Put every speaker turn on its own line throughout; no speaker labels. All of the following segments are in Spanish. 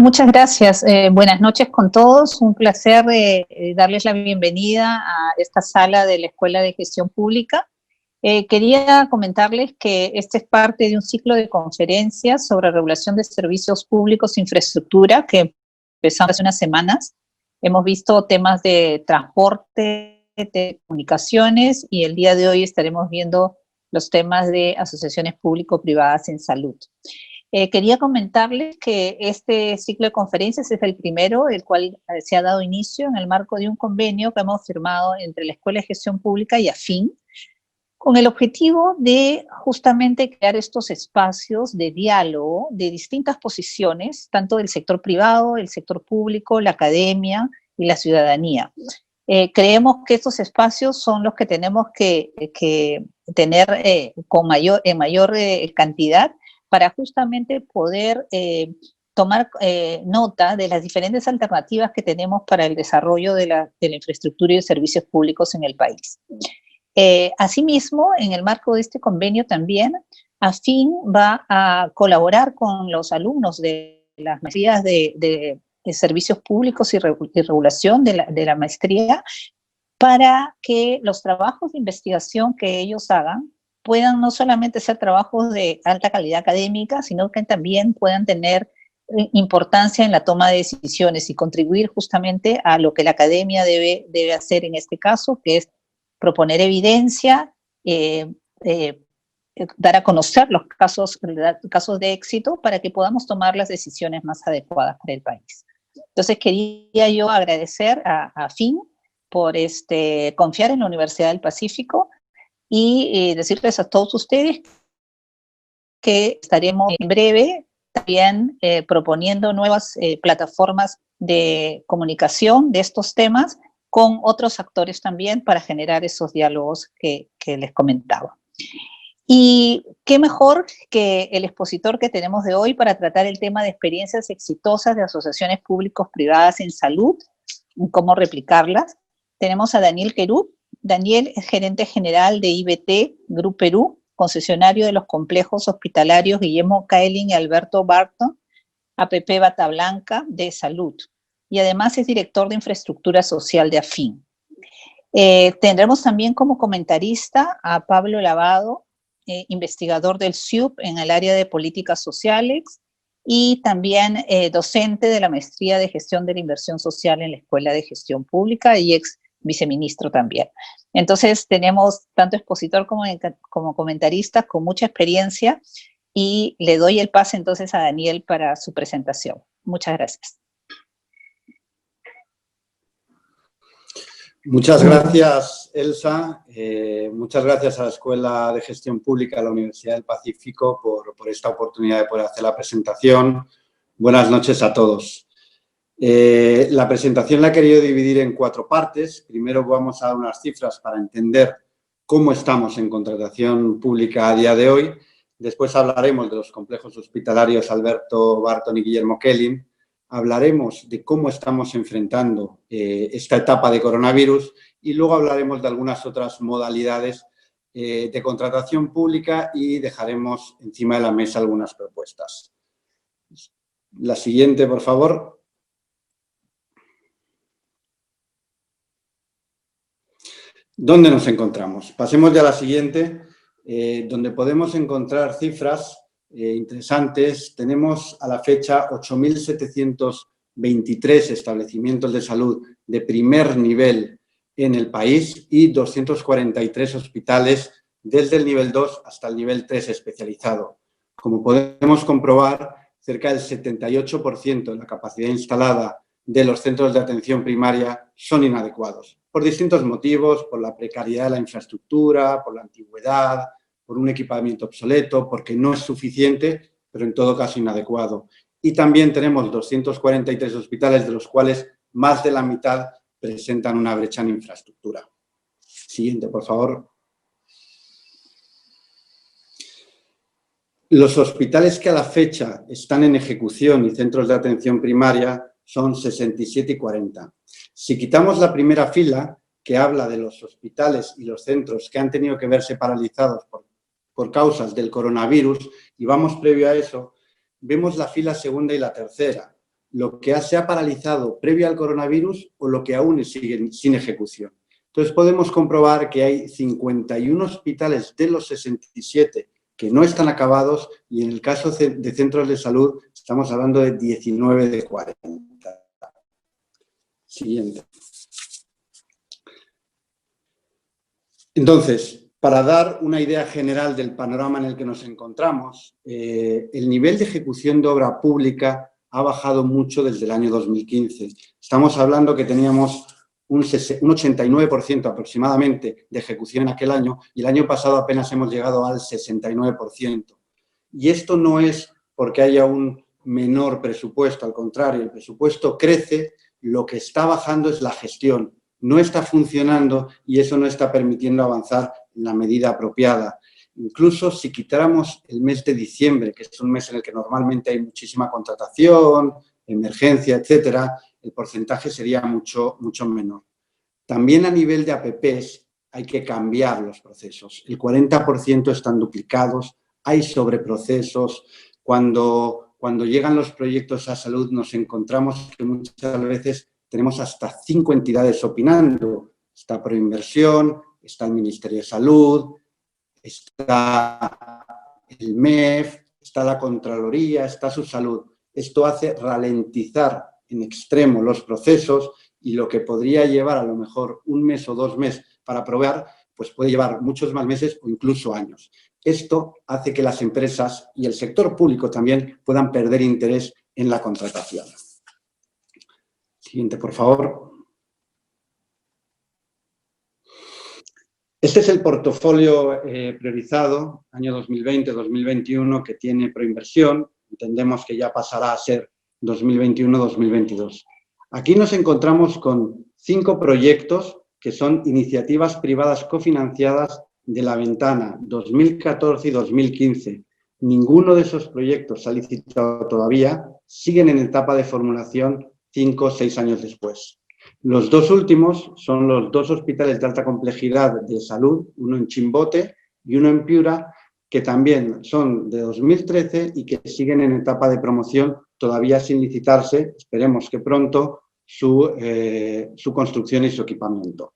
Muchas gracias. Buenas noches con todos. Un placer darles la bienvenida a esta sala de la Escuela de Gestión Pública. Quería comentarles que este es parte de un ciclo de conferencias sobre regulación de servicios públicos e infraestructura que empezamos hace unas semanas. Hemos visto temas de transporte, de comunicaciones y el día de hoy estaremos viendo los temas de asociaciones público-privadas en salud. Quería comentarles que este ciclo de conferencias es el primero, el cual se ha dado inicio en el marco de un convenio que hemos firmado entre la Escuela de Gestión Pública y AFIN, con el objetivo de justamente crear estos espacios de diálogo de distintas posiciones, tanto del sector privado, el sector público, la academia y la ciudadanía. Creemos que estos espacios son los que tenemos que tener en mayor cantidad, para justamente poder tomar nota de las diferentes alternativas que tenemos para el desarrollo de la infraestructura y de servicios públicos en el país. Asimismo, en el marco de este convenio también, AFIN va a colaborar con los alumnos de las maestrías de servicios públicos y regulación de la maestría, para que los trabajos de investigación que ellos hagan puedan no solamente ser trabajos de alta calidad académica, sino que también puedan tener importancia en la toma de decisiones y contribuir justamente a lo que la academia debe hacer en este caso, que es proponer evidencia, dar a conocer los casos de éxito para que podamos tomar las decisiones más adecuadas para el país. Entonces quería yo agradecer a AFIN por confiar en la Universidad del Pacífico y decirles a todos ustedes que estaremos en breve también proponiendo nuevas plataformas de comunicación de estos temas con otros actores también para generar esos diálogos que les comentaba. Y qué mejor que el expositor que tenemos de hoy para tratar el tema de experiencias exitosas de asociaciones públicos-privadas en salud y cómo replicarlas. Tenemos a Daniel Querub. Daniel es gerente general de IBT Group Perú, concesionario de los complejos hospitalarios Guillermo Kaelin y Alberto Barton, APP Bata Blanca de Salud, y además es director de infraestructura social de AFIN. Tendremos también como comentarista a Pablo Lavado, investigador del CIUP en el área de políticas sociales y también docente de la maestría de gestión de la inversión social en la Escuela de Gestión Pública y ex viceministro también. Entonces tenemos tanto expositor como comentarista con mucha experiencia y le doy el pase entonces a Daniel para su presentación. Muchas gracias.
Muchas gracias, Elsa. Muchas gracias a la Escuela de Gestión Pública de la Universidad del Pacífico por esta oportunidad de poder hacer la presentación. Buenas noches a todos. La presentación la he querido dividir en 4 partes. Primero vamos a dar unas cifras para entender cómo estamos en contratación pública a día de hoy. Después hablaremos de los complejos hospitalarios Alberto Barton y Guillermo Kaelin. Hablaremos de cómo estamos enfrentando esta etapa de coronavirus y luego hablaremos de algunas otras modalidades de contratación pública y dejaremos encima de la mesa algunas propuestas. La siguiente, por favor. ¿Dónde nos encontramos? Pasemos ya a la siguiente, donde podemos encontrar cifras interesantes. Tenemos a la fecha 8.723 establecimientos de salud de primer nivel en el país y 243 hospitales desde el nivel 2 hasta el nivel 3 especializado. Como podemos comprobar, cerca del 78% de la capacidad instalada de los centros de atención primaria son inadecuados, por distintos motivos, por la precariedad de la infraestructura, por la antigüedad, por un equipamiento obsoleto, porque no es suficiente, pero en todo caso inadecuado. Y también tenemos 243 hospitales, de los cuales más de la mitad presentan una brecha en infraestructura. Siguiente, por favor. Los hospitales que a la fecha están en ejecución y centros de atención primaria son 67 y 40. Si quitamos la primera fila, que habla de los hospitales y los centros que han tenido que verse paralizados por causas del coronavirus, y vamos previo a eso, vemos la fila segunda y la tercera. lo que se ha paralizado previo al coronavirus o lo que aún sigue sin ejecución. Entonces podemos comprobar que hay 51 hospitales de los 67 que no están acabados y en el caso de centros de salud estamos hablando de 19 de 40. Siguiente. Entonces, para dar una idea general del panorama en el que nos encontramos, el nivel de ejecución de obra pública ha bajado mucho desde el año 2015. Estamos hablando que teníamos un 89% aproximadamente de ejecución en aquel año y el año pasado apenas hemos llegado al 69%. Y esto no es porque haya un menor presupuesto, al contrario, el presupuesto crece, lo que está bajando es la gestión. No está funcionando y eso no está permitiendo avanzar en la medida apropiada. Incluso si quitáramos el mes de diciembre, que es un mes en el que normalmente hay muchísima contratación, emergencia, etcétera, el porcentaje sería mucho menor. También a nivel de APPs hay que cambiar los procesos. El 40% están duplicados, hay sobreprocesos. Cuando llegan los proyectos a salud nos encontramos que muchas veces tenemos hasta 5 entidades opinando. Está Proinversión, está el Ministerio de Salud, está el MEF, está la Contraloría, está su salud. Esto hace ralentizar en extremo los procesos y lo que podría llevar a lo mejor un mes o 2 meses para aprobar, pues puede llevar muchos más meses o incluso años. Esto hace que las empresas y el sector público también puedan perder interés en la contratación. Siguiente, por favor. Este es el portafolio priorizado, año 2020-2021, que tiene Proinversión. Entendemos que ya pasará a ser 2021-2022. Aquí nos encontramos con 5 proyectos que son iniciativas privadas cofinanciadas de la ventana 2014 y 2015. Ninguno de esos proyectos se ha licitado todavía, siguen en etapa de formulación 5 o 6 años después. Los 2 últimos son los 2 hospitales de alta complejidad de salud, uno en Chimbote y uno en Piura, que también son de 2013 y que siguen en etapa de promoción, todavía sin licitarse, esperemos que pronto, su construcción y su equipamiento.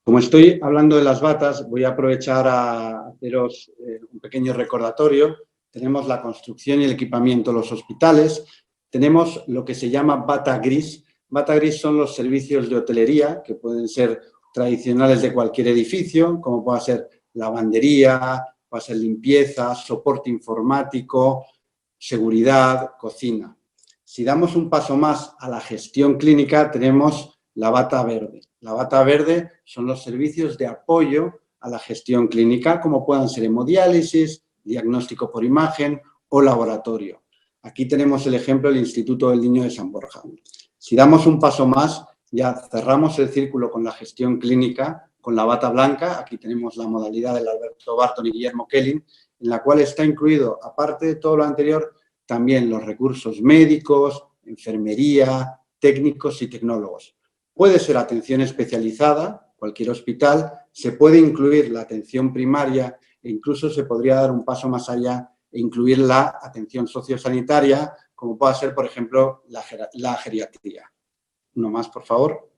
Como estoy hablando de las batas, voy a aprovechar a haceros un pequeño recordatorio. Tenemos la construcción y el equipamiento de los hospitales. Tenemos lo que se llama bata gris. Bata gris son los servicios de hotelería, que pueden ser tradicionales de cualquier edificio, como pueda ser lavandería, puede ser limpieza, soporte informático, seguridad, cocina. Si damos un paso más a la gestión clínica, tenemos la bata verde. La bata verde son los servicios de apoyo a la gestión clínica, como puedan ser hemodiálisis, diagnóstico por imagen o laboratorio. Aquí tenemos el ejemplo del Instituto del Niño de San Borja. Si damos un paso más, ya cerramos el círculo con la gestión clínica, con la bata blanca. Aquí tenemos la modalidad del Alberto Barton y Guillermo Kellin, en la cual está incluido, aparte de todo lo anterior, también los recursos médicos, enfermería, técnicos y tecnólogos. Puede ser atención especializada, cualquier hospital, se puede incluir la atención primaria e incluso se podría dar un paso más allá e incluir la atención sociosanitaria, como pueda ser, por ejemplo, la geriatría. Uno más, por favor.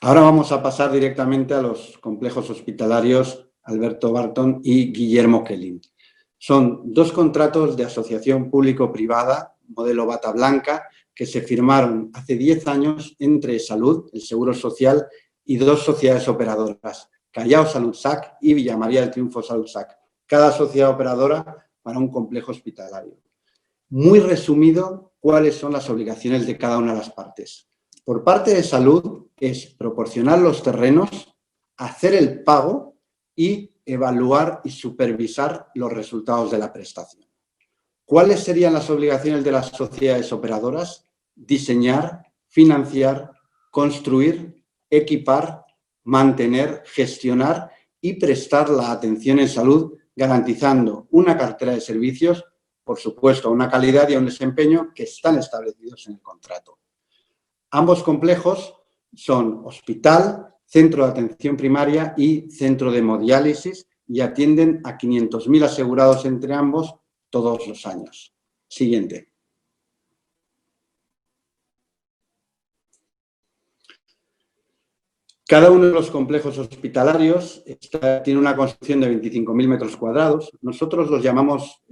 Ahora vamos a pasar directamente a los complejos hospitalarios Alberto Barton y Guillermo Kellin. Son 2 contratos de asociación público-privada, modelo bata blanca, que se firmaron hace 10 años entre Salud, el Seguro Social, y 2 sociedades operadoras, Callao Salud SAC y Villa María del Triunfo Salud SAC, cada sociedad operadora para un complejo hospitalario. Muy resumido, ¿cuáles son las obligaciones de cada una de las partes? Por parte de Salud es proporcionar los terrenos, hacer el pago y evaluar y supervisar los resultados de la prestación. ¿Cuáles serían las obligaciones de las sociedades operadoras? Diseñar, financiar, construir, equipar, mantener, gestionar y prestar la atención en salud, garantizando una cartera de servicios, por supuesto, una calidad y un desempeño que están establecidos en el contrato. Ambos complejos son hospital, centro de atención primaria y centro de hemodiálisis, y atienden a 500.000 asegurados entre ambos todos los años. Siguiente. Cada uno de los complejos hospitalarios tiene una construcción de 25.000 metros cuadrados. Nosotros los llamamos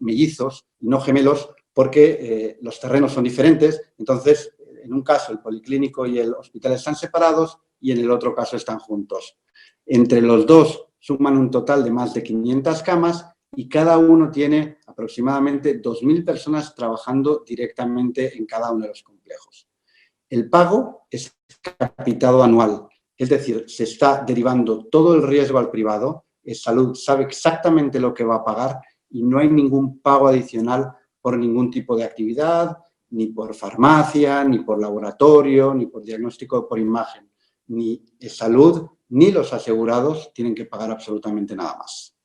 mellizos, no gemelos, porque los terrenos son diferentes. Entonces, en un caso, el policlínico y el hospital están separados y en el otro caso están juntos. Entre los dos suman un total de más de 500 camas y cada uno tiene aproximadamente 2.000 personas trabajando directamente en cada uno de los complejos. El pago es capitado anual. Es decir, se está derivando todo el riesgo al privado, Salud sabe exactamente lo que va a pagar y no hay ningún pago adicional por ningún tipo de actividad, ni por farmacia, ni por laboratorio, ni por diagnóstico por imagen. Ni Salud ni los asegurados tienen que pagar absolutamente nada más.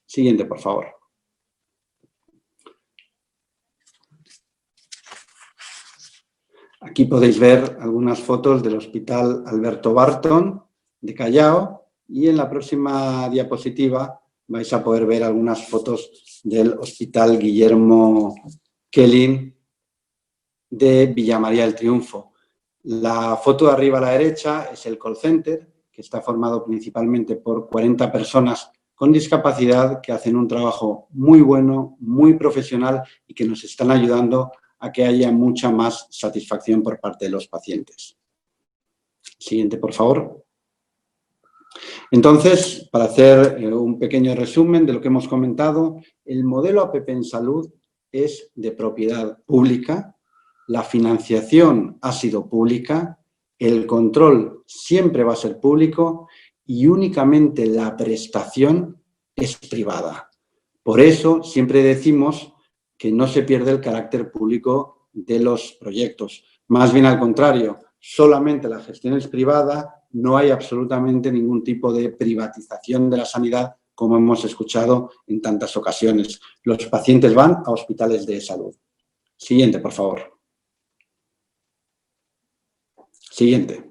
Siguiente, por favor. Aquí podéis ver algunas fotos del Hospital Alberto Barton de Callao y en la próxima diapositiva vais a poder ver algunas fotos del Hospital Guillermo Kellin de Villa María del Triunfo. La foto de arriba a la derecha es el call center, que está formado principalmente por 40 personas con discapacidad que hacen un trabajo muy bueno, muy profesional y que nos están ayudando a que haya mucha más satisfacción por parte de los pacientes. Siguiente, por favor. Entonces, para hacer un pequeño resumen de lo que hemos comentado, el modelo APP en salud es de propiedad pública, la financiación ha sido pública, el control siempre va a ser público y únicamente la prestación es privada. Por eso siempre decimos que no se pierde el carácter público de los proyectos. Más bien al contrario, solamente la gestión es privada, no hay absolutamente ningún tipo de privatización de la sanidad, como hemos escuchado en tantas ocasiones. Los pacientes van a hospitales de salud. Siguiente, por favor. Siguiente.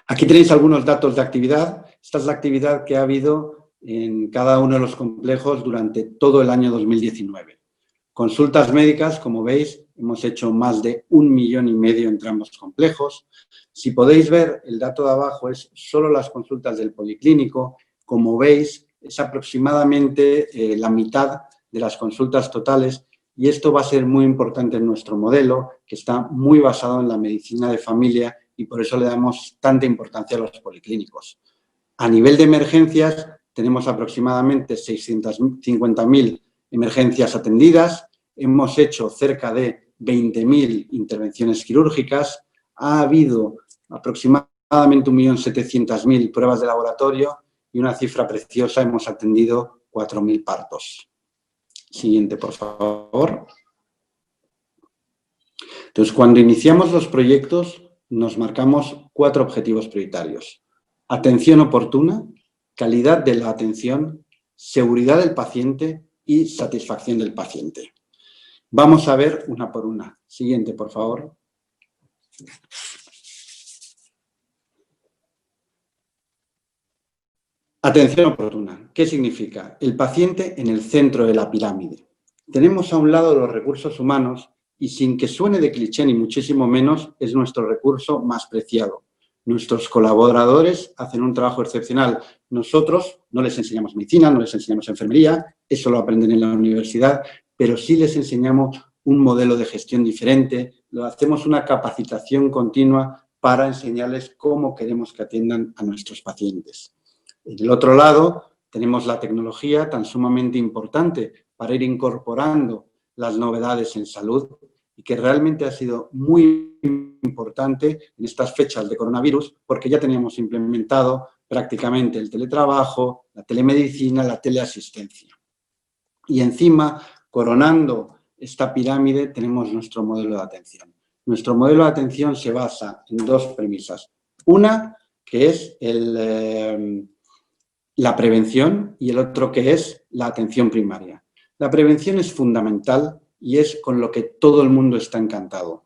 Aquí tenéis algunos datos de actividad. Esta es la actividad que ha habido en cada uno de los complejos durante todo el año 2019. Consultas médicas, como veis, hemos hecho más de 1,5 millones entre ambos complejos. Si podéis ver, el dato de abajo es solo las consultas del policlínico. Como veis, es aproximadamente la mitad de las consultas totales y esto va a ser muy importante en nuestro modelo, que está muy basado en la medicina de familia y por eso le damos tanta importancia a los policlínicos. A nivel de emergencias, tenemos aproximadamente 650.000 emergencias atendidas, hemos hecho cerca de 20.000 intervenciones quirúrgicas, ha habido aproximadamente 1.700.000 pruebas de laboratorio y una cifra preciosa, hemos atendido 4.000 partos. Siguiente, por favor. Entonces, cuando iniciamos los proyectos, nos marcamos 4 objetivos prioritarios. Atención oportuna, calidad de la atención, seguridad del paciente y satisfacción del paciente. Vamos a ver una por una. Siguiente, por favor. Atención oportuna. ¿Qué significa? El paciente en el centro de la pirámide. Tenemos a un lado los recursos humanos y sin que suene de cliché ni muchísimo menos, es nuestro recurso más preciado. Nuestros colaboradores hacen un trabajo excepcional. Nosotros no les enseñamos medicina, no les enseñamos enfermería, eso lo aprenden en la universidad, pero sí les enseñamos un modelo de gestión diferente, hacemos una capacitación continua para enseñarles cómo queremos que atiendan a nuestros pacientes. En el otro lado tenemos la tecnología tan sumamente importante para ir incorporando las novedades en salud y que realmente ha sido muy importante en estas fechas de coronavirus porque ya teníamos implementado prácticamente el teletrabajo, la telemedicina, la teleasistencia. Y encima, coronando esta pirámide, tenemos nuestro modelo de atención. Nuestro modelo de atención se basa en 2 premisas. Una, que es la prevención y el otro que es la atención primaria. La prevención es fundamental y es con lo que todo el mundo está encantado.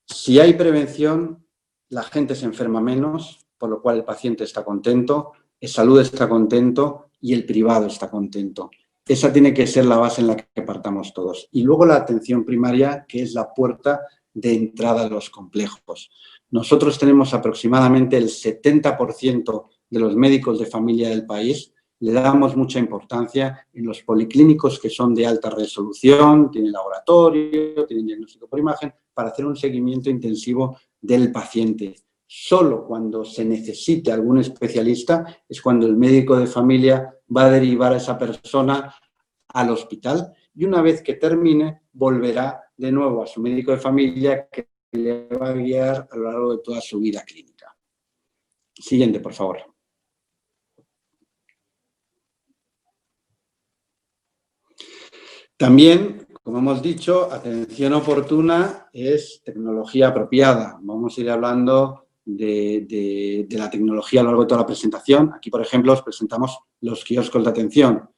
Si hay prevención, la gente se enferma menos, por lo cual el paciente está contento, el salud está contento y el privado está contento. Esa tiene que ser la base en la que partamos todos. Y luego la atención primaria, que es la puerta de entrada a los complejos. Nosotros tenemos aproximadamente el 70% de los médicos de familia del país. Le damos mucha importancia en los policlínicos que son de alta resolución, tienen laboratorio, tienen diagnóstico por imagen, para hacer un seguimiento intensivo del paciente. Solo cuando se necesite algún especialista es cuando el médico de familia va a derivar a esa persona al hospital y una vez que termine volverá de nuevo a su médico de familia que le va a guiar a lo largo de toda su vida clínica. Siguiente, por favor. También, como hemos dicho, atención oportuna es tecnología apropiada. Vamos a ir hablando de la tecnología a lo largo de toda la presentación. Aquí, por ejemplo, os presentamos los kioscos de atención.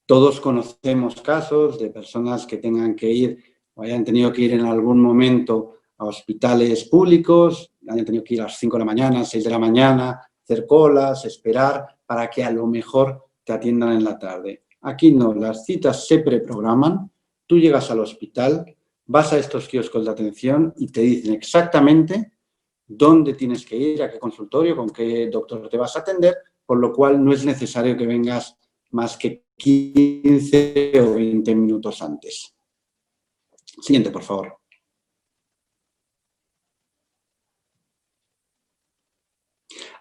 Todos conocemos casos de personas que tengan que ir o hayan tenido que ir en algún momento a hospitales públicos, hayan tenido que ir a las 5 de la mañana, 6 de la mañana, hacer colas, esperar para que a lo mejor te atiendan en la tarde. Aquí no, las citas se preprograman, tú llegas al hospital, vas a estos kioscos de atención y te dicen exactamente dónde tienes que ir, a qué consultorio, con qué doctor te vas a atender, por lo cual no es necesario que vengas más que 15 o 20 minutos antes. Siguiente, por favor.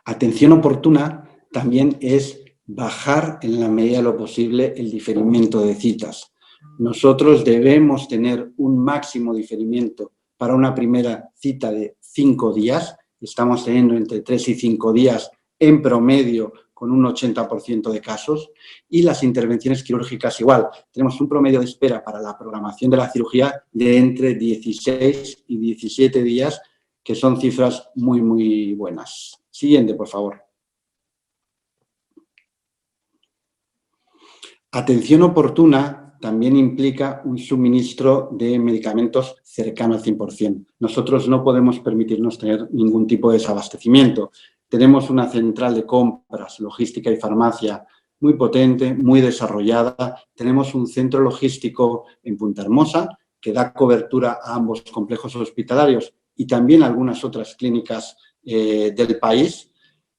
Atención oportuna también es bajar en la medida de lo posible el diferimiento de citas. Nosotros debemos tener un máximo diferimiento para una primera cita de 5 días. Estamos teniendo entre 3 y 5 días en promedio con un 80% de casos. Y las intervenciones quirúrgicas igual. Tenemos un promedio de espera para la programación de la cirugía de entre 16 y 17 días, que son cifras muy, muy buenas. Siguiente, por favor. Atención oportuna también implica un suministro de medicamentos cercano al 100%. Nosotros no podemos permitirnos tener ningún tipo de desabastecimiento. Tenemos una central de compras, logística y farmacia muy potente, muy desarrollada. Tenemos un centro logístico en Punta Hermosa que da cobertura a ambos complejos hospitalarios y también a algunas otras clínicas del país.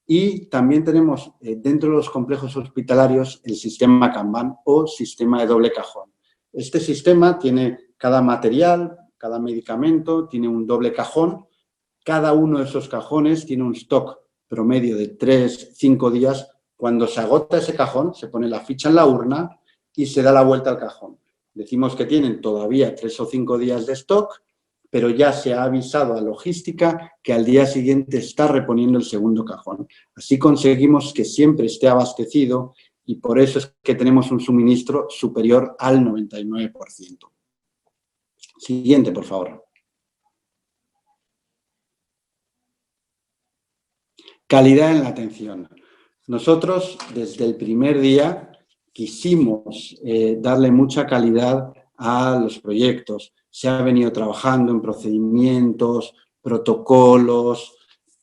Y también tenemos dentro de los complejos hospitalarios el sistema Kanban o sistema de doble cajón. Este sistema tiene cada material, cada medicamento, tiene un doble cajón. Cada uno de esos cajones tiene un stock promedio de 3-5 días. Cuando se agota ese cajón, se pone la ficha en la urna y se da la vuelta al cajón. Decimos que tienen todavía 3 o 5 días de stock, pero ya se ha avisado a logística que al día siguiente está reponiendo el segundo cajón. Así conseguimos que siempre esté abastecido y por eso es que tenemos un suministro superior al 99%. Siguiente, por favor. Calidad en la atención. Nosotros, desde el primer día, quisimos darle mucha calidad a los proyectos. Se ha venido trabajando en procedimientos, protocolos,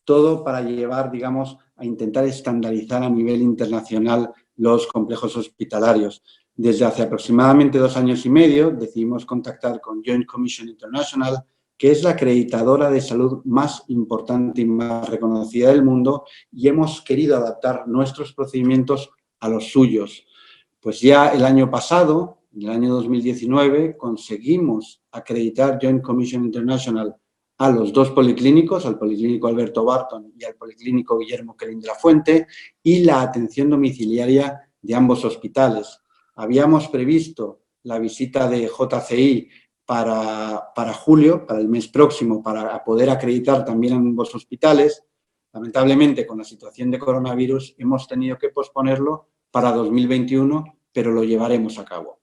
todo para llevar, digamos, a intentar estandarizar a nivel internacional los complejos hospitalarios. Desde hace aproximadamente 2 años y medio decidimos contactar con Joint Commission International, que es la acreditadora de salud más importante y más reconocida del mundo, y hemos querido adaptar nuestros procedimientos a los suyos. Pues ya el año pasado, en el año 2019, conseguimos acreditar Joint Commission International a los 2 policlínicos, al Policlínico Alberto Barton y al Policlínico Guillermo Querín de la Fuente, y la atención domiciliaria de ambos hospitales. Habíamos previsto la visita de JCI para julio, para el mes próximo, para poder acreditar también en ambos hospitales. Lamentablemente, con la situación de coronavirus, hemos tenido que posponerlo para 2021, pero lo llevaremos a cabo.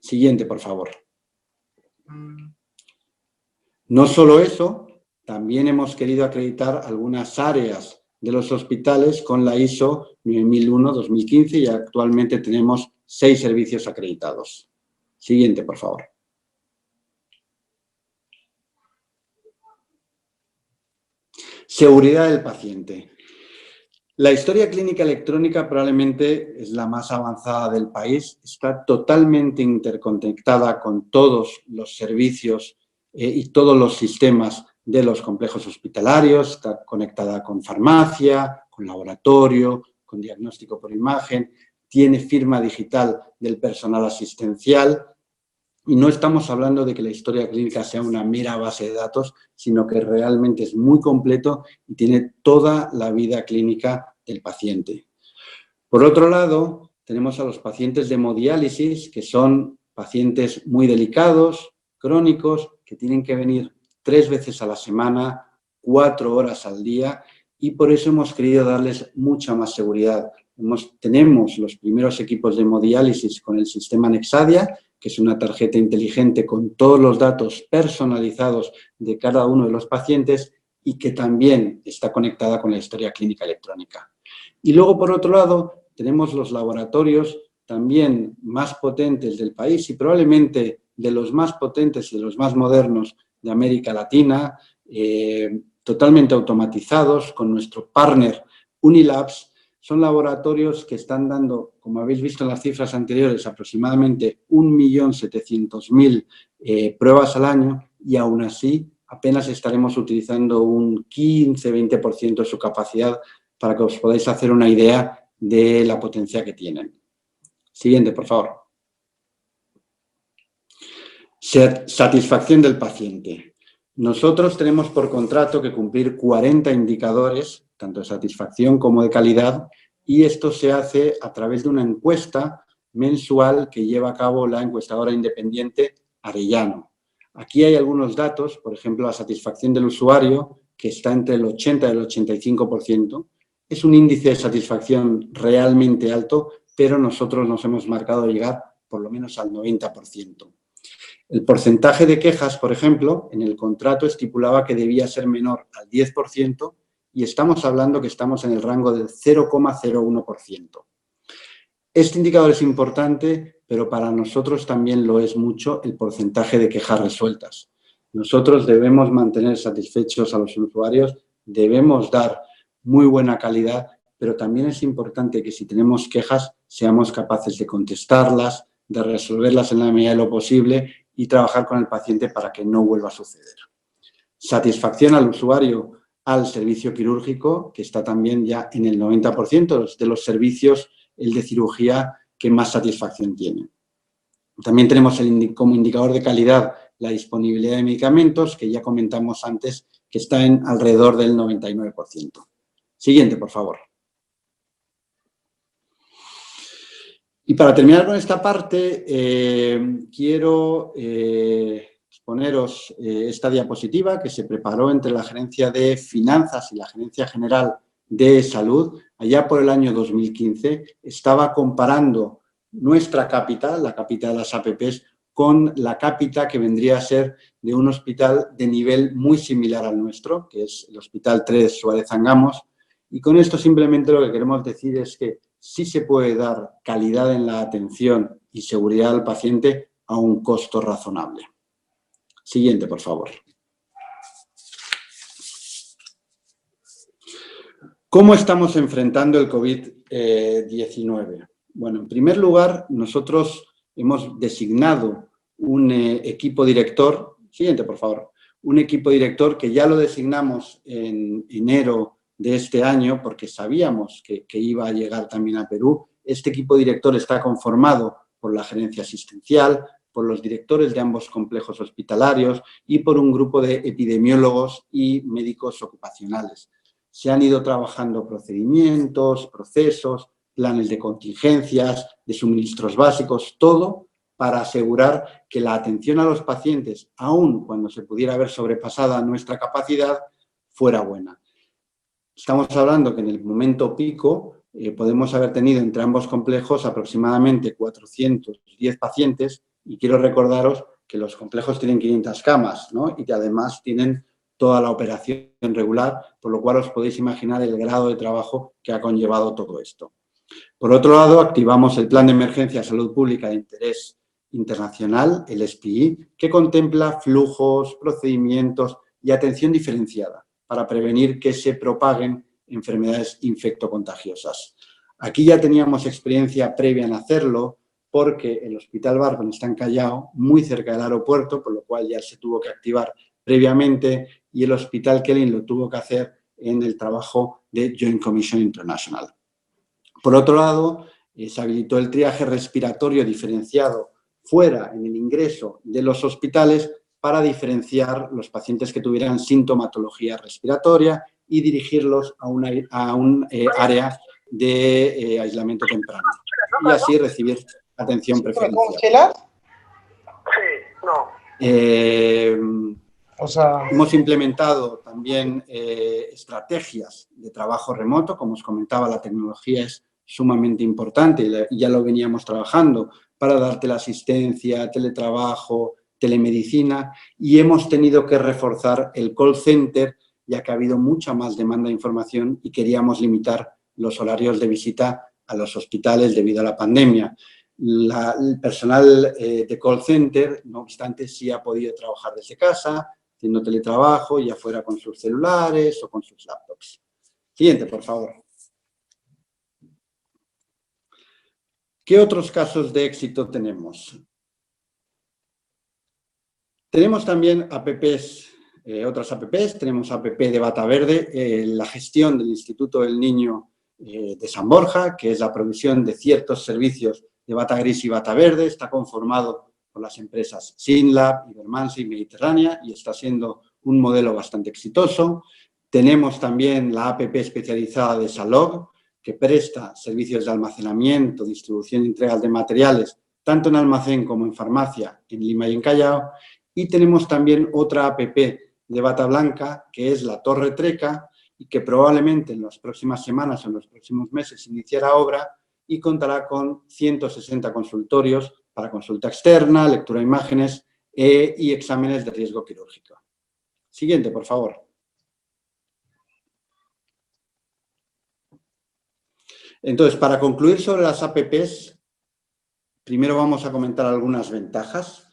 Siguiente, por favor. No solo eso, también hemos querido acreditar algunas áreas de los hospitales con la ISO 9001-2015 y actualmente tenemos 6 servicios acreditados. Siguiente, por favor. Seguridad del paciente. La historia clínica electrónica probablemente es la más avanzada del país, está totalmente interconectada con todos los servicios y todos los sistemas de los complejos hospitalarios, está conectada con farmacia, con laboratorio, con diagnóstico por imagen, tiene firma digital del personal asistencial y no estamos hablando de que la historia clínica sea una mera base de datos, sino que realmente es muy completo y tiene toda la vida clínica del paciente. Por otro lado, tenemos a los pacientes de hemodiálisis, que son pacientes muy delicados, crónicos, que tienen que venir 3 veces a la semana, 4 horas al día, y por eso hemos querido darles mucha más seguridad. Tenemos los primeros equipos de hemodiálisis con el sistema Nexadia, que es una tarjeta inteligente con todos los datos personalizados de cada uno de los pacientes y que también está conectada con la historia clínica electrónica. Y luego, por otro lado, tenemos los laboratorios también más potentes del país y probablemente de los más potentes y de los más modernos de América Latina, totalmente automatizados con nuestro partner Unilabs. Son laboratorios que están dando, como habéis visto en las cifras anteriores, aproximadamente 1.700.000 pruebas al año y aún así apenas estaremos utilizando un 15-20% de su capacidad para que os podáis hacer una idea de la potencia que tienen. Siguiente, por favor. Satisfacción del paciente. Nosotros tenemos por contrato que cumplir 40 indicadores, tanto de satisfacción como de calidad, y esto se hace a través de una encuesta mensual que lleva a cabo la encuestadora independiente Arellano. Aquí hay algunos datos, por ejemplo, la satisfacción del usuario, que está entre el 80 y el 85%. Es un índice de satisfacción realmente alto, pero nosotros nos hemos marcado llegar por lo menos al 90%. El porcentaje de quejas, por ejemplo, en el contrato estipulaba que debía ser menor al 10% y estamos hablando que estamos en el rango del 0,01%. Este indicador es importante, pero para nosotros también lo es mucho el porcentaje de quejas resueltas. Nosotros debemos mantener satisfechos a los usuarios, debemos dar muy buena calidad, pero también es importante que si tenemos quejas seamos capaces de contestarlas, de resolverlas en la medida de lo posible y trabajar con el paciente para que no vuelva a suceder. Satisfacción al usuario al servicio quirúrgico, que está también ya en el 90% de los servicios, el de cirugía, que más satisfacción tiene. También tenemos como indicador de calidad la disponibilidad de medicamentos, que ya comentamos antes, que está en alrededor del 99%. Siguiente, por favor. Y para terminar con esta parte, quiero exponeros esta diapositiva que se preparó entre la Gerencia de Finanzas y la Gerencia General de Salud. Allá por el año 2015 estaba comparando nuestra cápita, la cápita de las APPs, con la cápita que vendría a ser de un hospital de nivel muy similar al nuestro, que es el Hospital 3 Suárez Angamos. Y con esto simplemente lo que queremos decir es que sí se puede dar calidad en la atención y seguridad al paciente a un costo razonable. Siguiente, por favor. ¿Cómo estamos enfrentando el COVID-19? Bueno, en primer lugar, nosotros hemos designado un equipo director. Siguiente, por favor. Un equipo director que ya lo designamos en enero de este año porque sabíamos que iba a llegar también a Perú. Este equipo director está conformado por la gerencia asistencial, por los directores de ambos complejos hospitalarios y por un grupo de epidemiólogos y médicos ocupacionales. Se han ido trabajando procedimientos, procesos, planes de contingencias, de suministros básicos, todo para asegurar que la atención a los pacientes, aun cuando se pudiera haber sobrepasada nuestra capacidad, fuera buena. Estamos hablando que en el momento pico podemos haber tenido entre ambos complejos aproximadamente 410 pacientes y quiero recordaros que los complejos tienen 500 camas, ¿no? Y que además tienen toda la operación regular, por lo cual os podéis imaginar el grado de trabajo que ha conllevado todo esto. Por otro lado, activamos el Plan de Emergencia de Salud Pública de Interés Internacional, el SPI, que contempla flujos, procedimientos y atención diferenciada. para prevenir que se propaguen enfermedades infectocontagiosas. Aquí ya teníamos experiencia previa en hacerlo porque el Hospital Barbón está en Callao, muy cerca del aeropuerto, por lo cual ya se tuvo que activar previamente, y el Hospital Kelly lo tuvo que hacer en el trabajo de Joint Commission International. Por otro lado, se habilitó el triaje respiratorio diferenciado fuera en el ingreso de los hospitales para diferenciar los pacientes que tuvieran sintomatología respiratoria y dirigirlos a un área de aislamiento temprano y así recibir atención preferencial. Hemos implementado también estrategias de trabajo remoto. Como os comentaba, la tecnología es sumamente importante y ya lo veníamos trabajando para dar teleasistencia, teletrabajo, telemedicina, y hemos tenido que reforzar el call center ya que ha habido mucha más demanda de información y queríamos limitar los horarios de visita a los hospitales debido a la pandemia. El personal de call center, no obstante, sí ha podido trabajar desde casa, haciendo teletrabajo, ya fuera con sus celulares o con sus laptops. Siguiente, por favor. ¿Qué otros casos de éxito tenemos? Tenemos también apps, otras apps. Tenemos app de Bata Verde, la gestión del Instituto del Niño de San Borja, que es la provisión de ciertos servicios de Bata Gris y Bata Verde. Está conformado por las empresas Synlab, Ibermansa y Mediterránea y está siendo un modelo bastante exitoso. Tenemos también la app especializada de Salog, que presta servicios de almacenamiento, distribución y entrega de materiales, tanto en almacén como en farmacia, en Lima y en Callao. Y tenemos también otra app de Bata Blanca, que es la Torre Treca, y que probablemente en las próximas semanas o en los próximos meses iniciará obra y contará con 160 consultorios para consulta externa, lectura de imágenes y exámenes de riesgo quirúrgico. Siguiente, por favor. Entonces, para concluir sobre las apps, primero vamos a comentar algunas ventajas.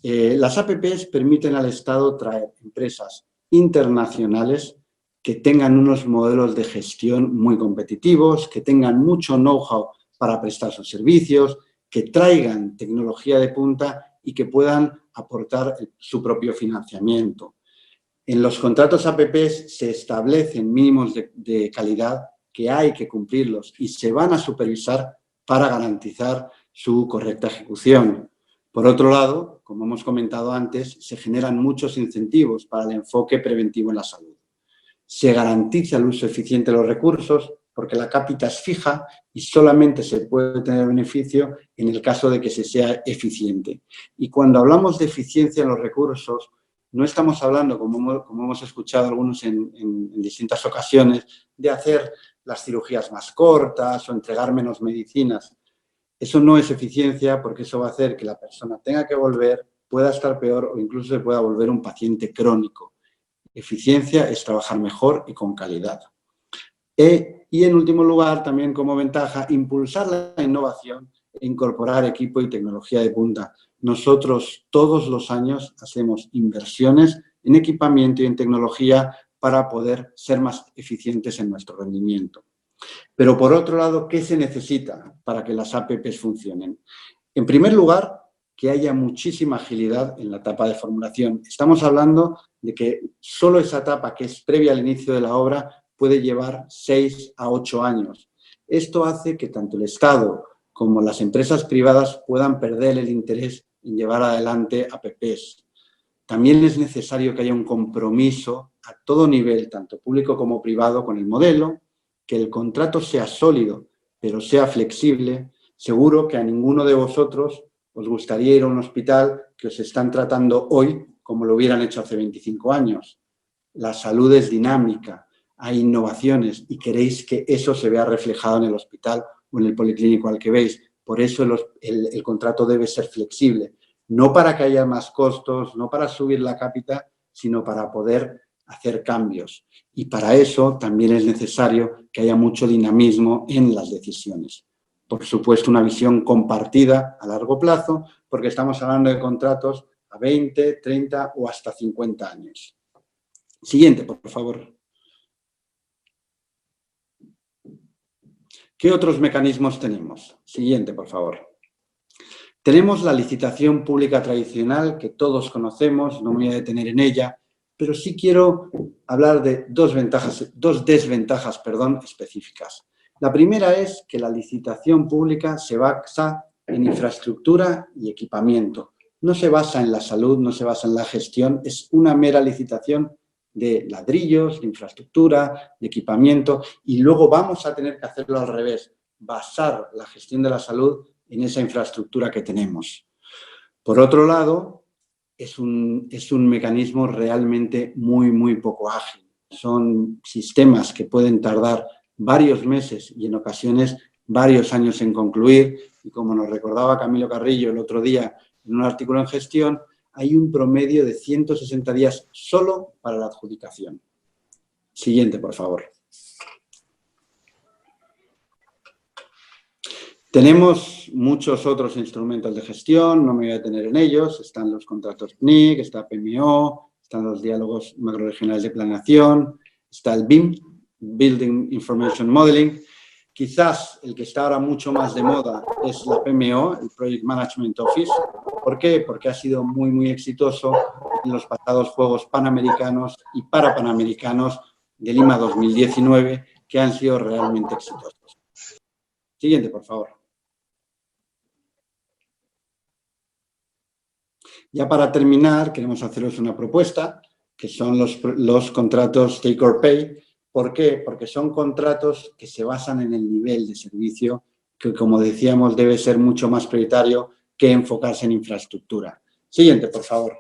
Las apps permiten al Estado traer empresas internacionales que tengan unos modelos de gestión muy competitivos, que tengan mucho know-how para prestar sus servicios, que traigan tecnología de punta y que puedan aportar su propio financiamiento. En los contratos apps se establecen mínimos de calidad que hay que cumplirlos y se van a supervisar para garantizar su correcta ejecución. Por otro lado, como hemos comentado antes, se generan muchos incentivos para el enfoque preventivo en la salud. Se garantiza el uso eficiente de los recursos porque la cápita es fija y solamente se puede tener beneficio en el caso de que se sea eficiente. Y cuando hablamos de eficiencia en los recursos, no estamos hablando, como hemos escuchado algunos en distintas ocasiones, de hacer las cirugías más cortas o entregar menos medicinas. Eso no es eficiencia porque eso va a hacer que la persona tenga que volver, pueda estar peor o incluso se pueda volver un paciente crónico. Eficiencia es trabajar mejor y con calidad. Y en último lugar, también como ventaja, impulsar la innovación e incorporar equipo y tecnología de punta. Nosotros todos los años hacemos inversiones en equipamiento y en tecnología para poder ser más eficientes en nuestro rendimiento. Pero por otro lado, ¿qué se necesita para que las apps funcionen? En primer lugar, que haya muchísima agilidad en la etapa de formulación. Estamos hablando de que solo esa etapa, que es previa al inicio de la obra, puede llevar 6 a 8 años. Esto hace que tanto el Estado como las empresas privadas puedan perder el interés en llevar adelante apps. También es necesario que haya un compromiso a todo nivel, tanto público como privado, con el modelo, que el contrato sea sólido, pero sea flexible. Seguro que a ninguno de vosotros os gustaría ir a un hospital que os están tratando hoy como lo hubieran hecho hace 25 años. La salud es dinámica, hay innovaciones y queréis que eso se vea reflejado en el hospital o en el policlínico al que veis. Por eso el contrato debe ser flexible, no para que haya más costos, no para subir la cápita, sino para poder hacer cambios. Y para eso también es necesario que haya mucho dinamismo en las decisiones. Por supuesto, una visión compartida a largo plazo, porque estamos hablando de contratos a 20, 30 o hasta 50 años. Siguiente, por favor. ¿Qué otros mecanismos tenemos? Siguiente, por favor. Tenemos la licitación pública tradicional que todos conocemos, no me voy a detener en ella, pero sí quiero hablar de dos desventajas específicas. La primera es que la licitación pública se basa en infraestructura y equipamiento. No se basa en la salud, no se basa en la gestión, es una mera licitación de ladrillos, de infraestructura, de equipamiento, y luego vamos a tener que hacerlo al revés, basar la gestión de la salud en esa infraestructura que tenemos. Por otro lado, es un mecanismo realmente muy poco ágil. Son sistemas que pueden tardar varios meses y en ocasiones varios años en concluir, y como nos recordaba Camilo Carrillo el otro día en un artículo en Gestión, hay un promedio de 160 días solo para la adjudicación. Siguiente, por favor. Tenemos muchos otros instrumentos de gestión, no me voy a detener en ellos. Están los contratos PNIC, está PMO, están los diálogos macrorregionales de planeación, está el BIM, Building Information Modeling. Quizás el que está ahora mucho más de moda es la PMO, el Project Management Office. ¿Por qué? Porque ha sido muy exitoso en los pasados Juegos Panamericanos y Parapanamericanos de Lima 2019, que han sido realmente exitosos. Siguiente, por favor. Ya para terminar, queremos haceros una propuesta, que son los contratos Take or Pay. ¿Por qué? Porque son contratos que se basan en el nivel de servicio, que, como decíamos, debe ser mucho más prioritario que enfocarse en infraestructura. Siguiente, por favor.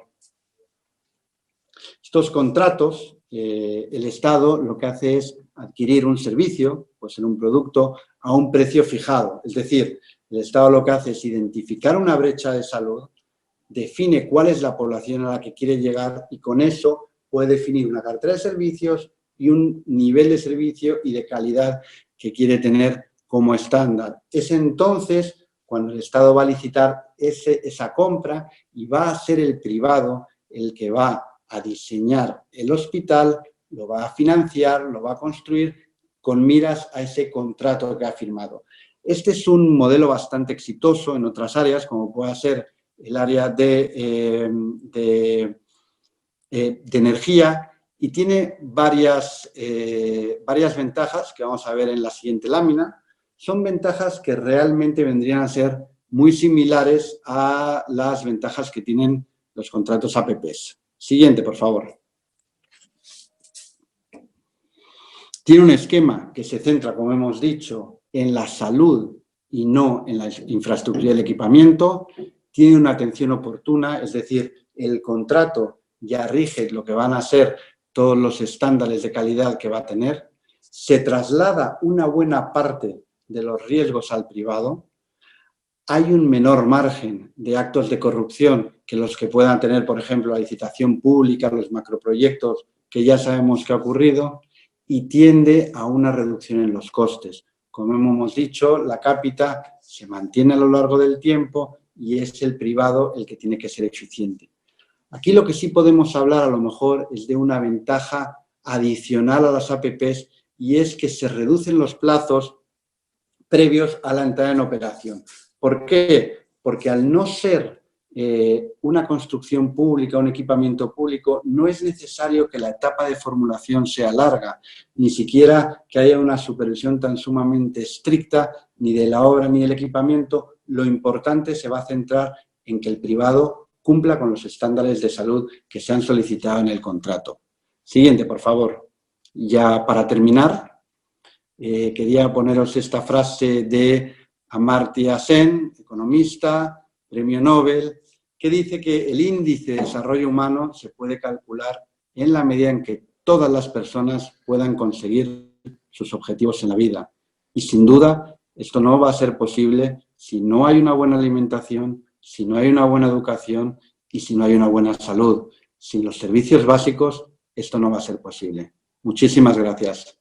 Estos contratos, el Estado lo que hace es adquirir un servicio, pues en un producto, a un precio fijado. Es decir, el Estado lo que hace es identificar una brecha de salud, define cuál es la población a la que quiere llegar y con eso puede definir una cartera de servicios y un nivel de servicio y de calidad que quiere tener como estándar. Es entonces cuando el Estado va a licitar esa compra y va a ser el privado el que va a diseñar el hospital, lo va a financiar, lo va a construir con miras a ese contrato que ha firmado. Este es un modelo bastante exitoso en otras áreas, como pueda ser el área de energía, y tiene varias ventajas que vamos a ver en la siguiente lámina. Son ventajas que realmente vendrían a ser muy similares a las ventajas que tienen los contratos APPs. Siguiente, por favor. Tiene un esquema que se centra, como hemos dicho, en la salud y no en la infraestructura y el equipamiento. Tiene una atención oportuna, es decir, el contrato ya rige lo que van a ser todos los estándares de calidad que va a tener. Se traslada una buena parte de los riesgos al privado. Hay un menor margen de actos de corrupción que los que puedan tener, por ejemplo, la licitación pública, los macroproyectos, que ya sabemos que ha ocurrido, y tiende a una reducción en los costes. Como hemos dicho, la cápita se mantiene a lo largo del tiempo y es el privado el que tiene que ser eficiente. Aquí lo que sí podemos hablar a lo mejor es de una ventaja adicional a las APPs, y es que se reducen los plazos previos a la entrada en operación. ¿Por qué? Porque al no ser una construcción pública, un equipamiento público, no es necesario que la etapa de formulación sea larga, ni siquiera que haya una supervisión tan sumamente estricta ni de la obra ni del equipamiento. Lo importante se va a centrar en que el privado cumpla con los estándares de salud que se han solicitado en el contrato. Siguiente, por favor. Ya para terminar, quería poneros esta frase de Amartya Sen, economista, premio Nobel, que dice que el índice de desarrollo humano se puede calcular en la medida en que todas las personas puedan conseguir sus objetivos en la vida. Y sin duda, esto no va a ser posible si no hay una buena alimentación, si no hay una buena educación y si no hay una buena salud. Sin los servicios básicos, esto no va a ser posible. Muchísimas gracias.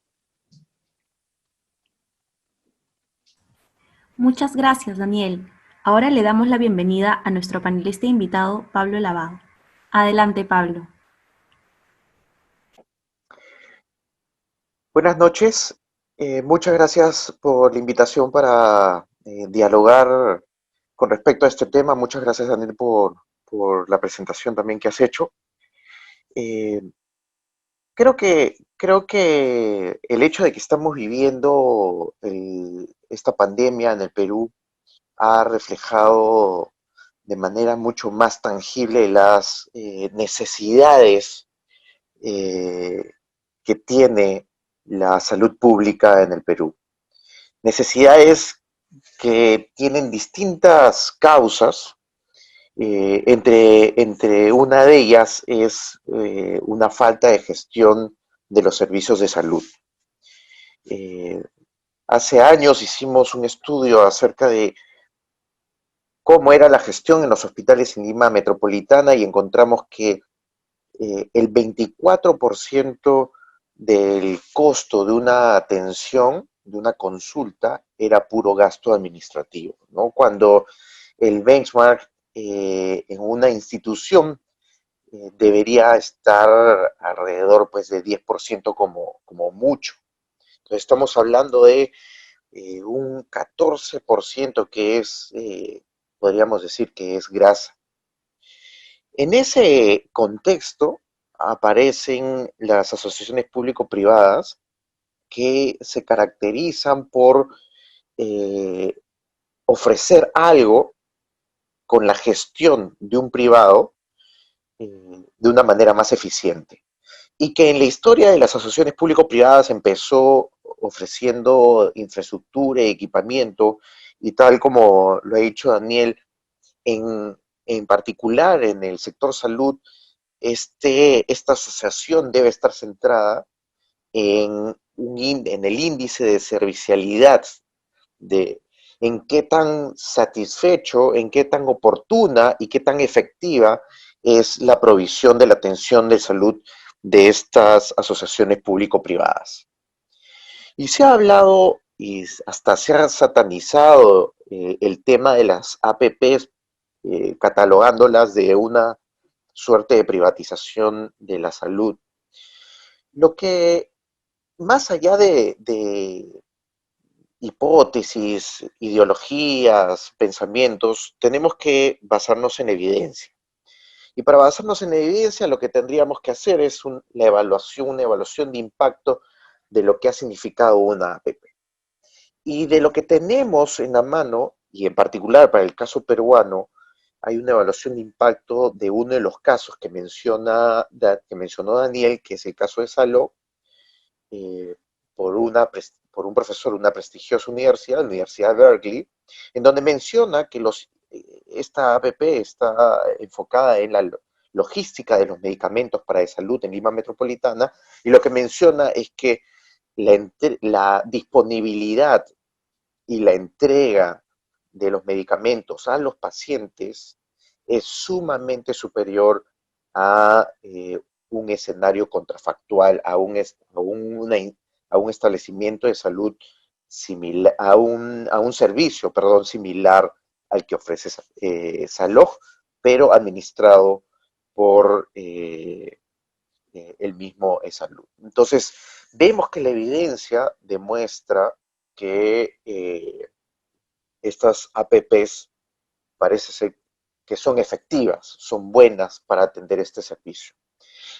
Muchas gracias, Daniel. Ahora le damos la bienvenida a nuestro panelista invitado, Pablo Lavado. Adelante, Pablo.
Buenas noches. Muchas gracias por la invitación para dialogar con respecto a este tema. Muchas gracias, Daniel, por la presentación también que has hecho. Eh, creo que el hecho de que estamos viviendo esta pandemia en el Perú ha reflejado de manera mucho más tangible las necesidades eh, que tiene la salud pública en el Perú. Necesidades que tienen distintas causas. Entre una de ellas es una falta de gestión de los servicios de salud. Eh, Hace años hicimos un estudio acerca de cómo era la gestión en los hospitales en Lima Metropolitana y encontramos que el 24% del costo de una atención, de una consulta, era puro gasto administrativo, ¿no? Cuando el benchmark en una institución debería estar alrededor pues, de 10% como mucho. Entonces estamos hablando de un 14% que es, podríamos decir que es grasa. En ese contexto aparecen las asociaciones público-privadas que se caracterizan por eh, ofrecer algo con la gestión de un privado de una manera más eficiente. Y que en la historia de las asociaciones público-privadas empezó ofreciendo infraestructura y equipamiento, y tal como lo ha dicho Daniel, en particular en el sector salud, esta asociación debe estar centrada en el índice de servicialidad, de en qué tan satisfecho, en qué tan oportuna y qué tan efectiva es la provisión de la atención de salud de estas asociaciones público-privadas. Y se ha hablado y hasta se ha satanizado el tema de las APPs, catalogándolas de una suerte de privatización de la salud. Lo que, más allá de hipótesis, ideologías, pensamientos, tenemos que basarnos en evidencia. Y para basarnos en evidencia, lo que tendríamos que hacer es una evaluación de impacto de lo que ha significado una APP. Y de lo que tenemos en la mano, y en particular para el caso peruano, hay una evaluación de impacto de uno de los casos que mencionó Daniel, que es el caso de Saló, eh, por un profesor de una prestigiosa universidad, la Universidad de Berkeley, en donde menciona que esta APP está enfocada en la logística de los medicamentos para la salud en Lima Metropolitana, y lo que menciona es que la disponibilidad y la entrega de los medicamentos a los pacientes es sumamente superior a un escenario contrafactual, a un establecimiento de salud similar, a un servicio, perdón, similar al que ofrece Saloj, pero administrado por el mismo salud. Entonces, vemos que la evidencia demuestra que estas APPs parece ser que son efectivas, son buenas para atender este servicio.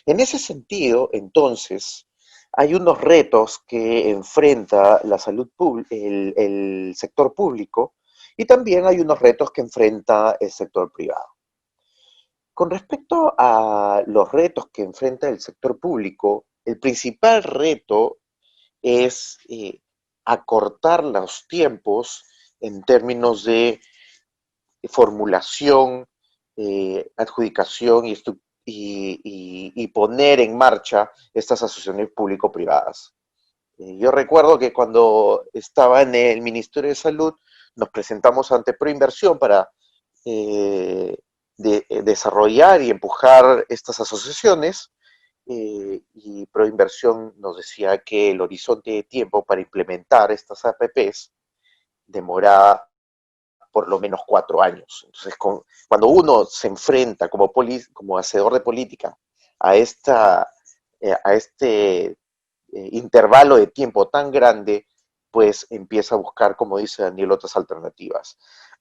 En ese sentido, entonces, hay unos retos que enfrenta la salud el sector público y también hay unos retos que enfrenta el sector privado. Con respecto a los retos que enfrenta el sector público, el principal reto es acortar los tiempos en términos de formulación, adjudicación y poner en marcha estas asociaciones público-privadas. Yo recuerdo que cuando estaba en el Ministerio de Salud nos presentamos ante Proinversión para desarrollar y empujar estas asociaciones, y Proinversión nos decía que el horizonte de tiempo para implementar estas APPs demoraba por lo menos 4 años. Entonces, cuando uno se enfrenta como hacedor de política a, a este intervalo de tiempo tan grande, pues empieza a buscar, como dice Daniel, otras alternativas.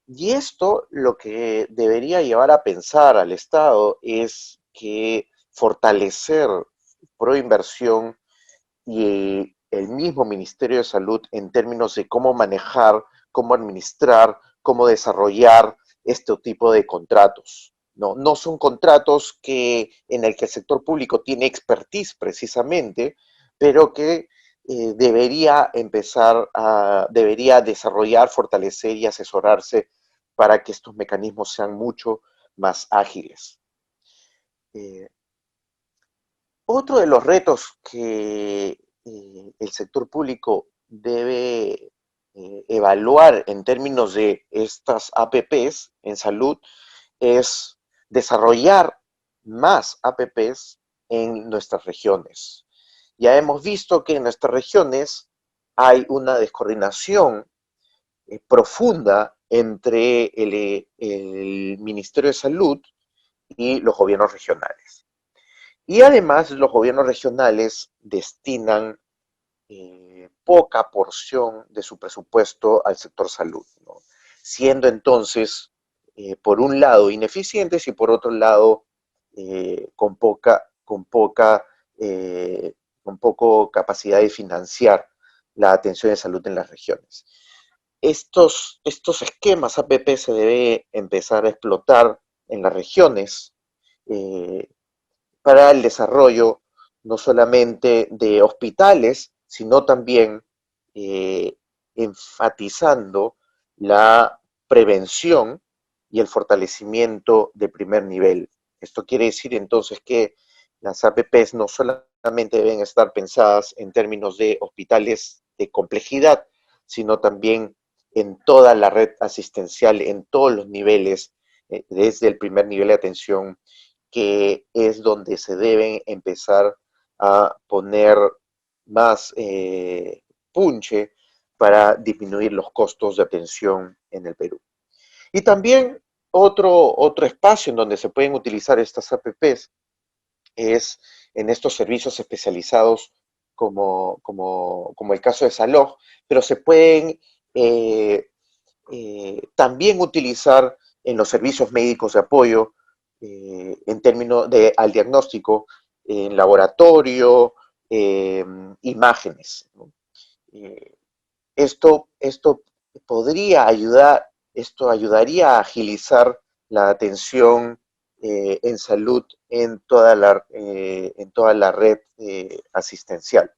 Y esto lo que debería llevar a pensar al Estado es que fortalecer Proinversión y el mismo Ministerio de Salud en términos de cómo manejar, cómo administrar, cómo desarrollar este tipo de contratos. No, no son contratos en el que el sector público tiene expertise precisamente, pero que debería desarrollar, fortalecer y asesorarse para que estos mecanismos sean mucho más ágiles. Otro de los retos que el sector público debe evaluar en términos de estas APPs en salud es desarrollar más APPs en nuestras regiones. Ya hemos visto que en nuestras regiones hay una descoordinación profunda entre el Ministerio de Salud y los gobiernos regionales. Y además los gobiernos regionales destinan poca porción de su presupuesto al sector salud, ¿no? Siendo entonces, por un lado, ineficientes y por otro lado, con poco capacidad de financiar la atención de salud en las regiones. Estos esquemas APP se debe empezar a explotar en las regiones, eh, para el desarrollo no solamente de hospitales, sino también eh, enfatizando la prevención y el fortalecimiento de primer nivel. Esto quiere decir entonces que las APPs no solamente deben estar pensadas en términos de hospitales de complejidad, sino también en toda la red asistencial, en todos los niveles, desde el primer nivel de atención, que es donde se deben empezar a poner más punche para disminuir los costos de atención en el Perú. Y también otro espacio en donde se pueden utilizar estas APPs es en estos servicios especializados como el caso de Saloj, pero se pueden también utilizar en los servicios médicos de apoyo en términos al diagnóstico, en laboratorio, imágenes, ¿no? Eh, esto podría ayudar, esto ayudaría a agilizar la atención en salud en toda la red asistencial.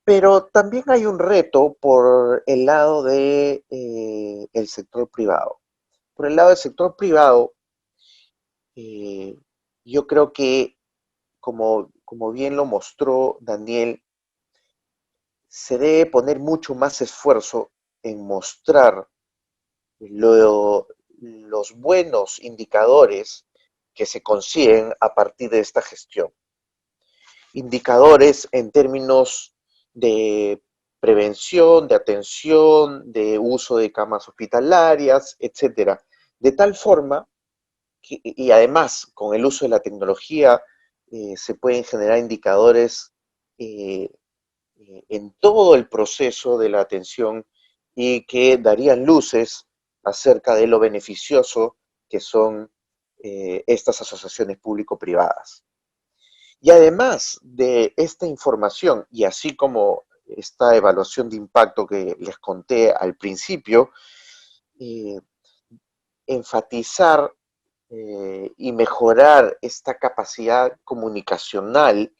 Pero también hay un reto por el lado de el sector privado. Por el lado del sector privado, eh, yo creo que, como bien lo mostró Daniel, se debe poner mucho más esfuerzo en mostrar los buenos indicadores que se consiguen a partir de esta gestión. Indicadores en términos de prevención, de atención, de uso de camas hospitalarias, etcétera, de tal forma que, y además con el uso de la tecnología se pueden generar indicadores eh, en todo el proceso de la atención y que darían luces acerca de lo beneficioso que son estas asociaciones público-privadas. Y además de esta información, y así como esta evaluación de impacto que les conté al principio, eh, enfatizar y mejorar esta capacidad comunicacional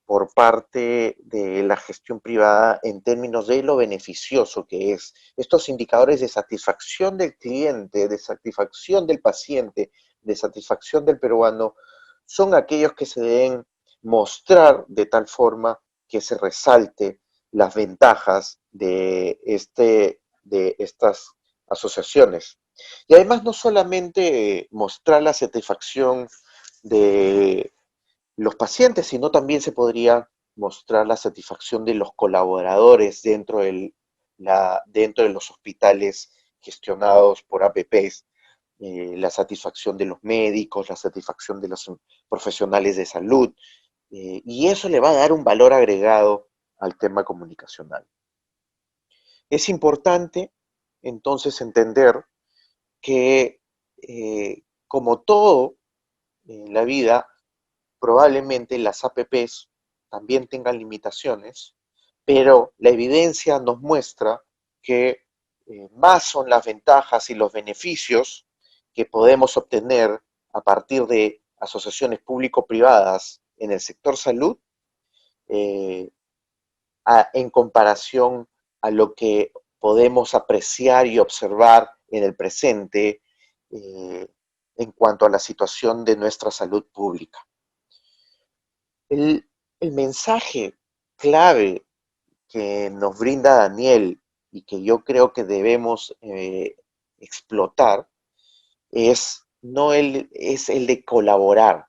por parte de la gestión privada en términos de lo beneficioso que es. Estos indicadores de satisfacción del cliente, de satisfacción del paciente, de satisfacción del peruano, son aquellos que se deben mostrar de tal forma que se resalte las ventajas de estas asociaciones. Y además no solamente mostrar la satisfacción de los pacientes, sino también se podría mostrar la satisfacción de los colaboradores dentro de los hospitales gestionados por APPs, la satisfacción de los médicos, la satisfacción de los profesionales de salud, y eso le va a dar un valor agregado al tema comunicacional. Es importante entonces entender que, como todo en la vida, probablemente las APPs también tengan limitaciones, pero la evidencia nos muestra que más son las ventajas y los beneficios que podemos obtener a partir de asociaciones público-privadas en el sector salud, eh, en comparación a lo que podemos apreciar y observar en el presente en cuanto a la situación de nuestra salud pública. El mensaje clave que nos brinda Daniel y que yo creo que debemos explotar es el de colaborar.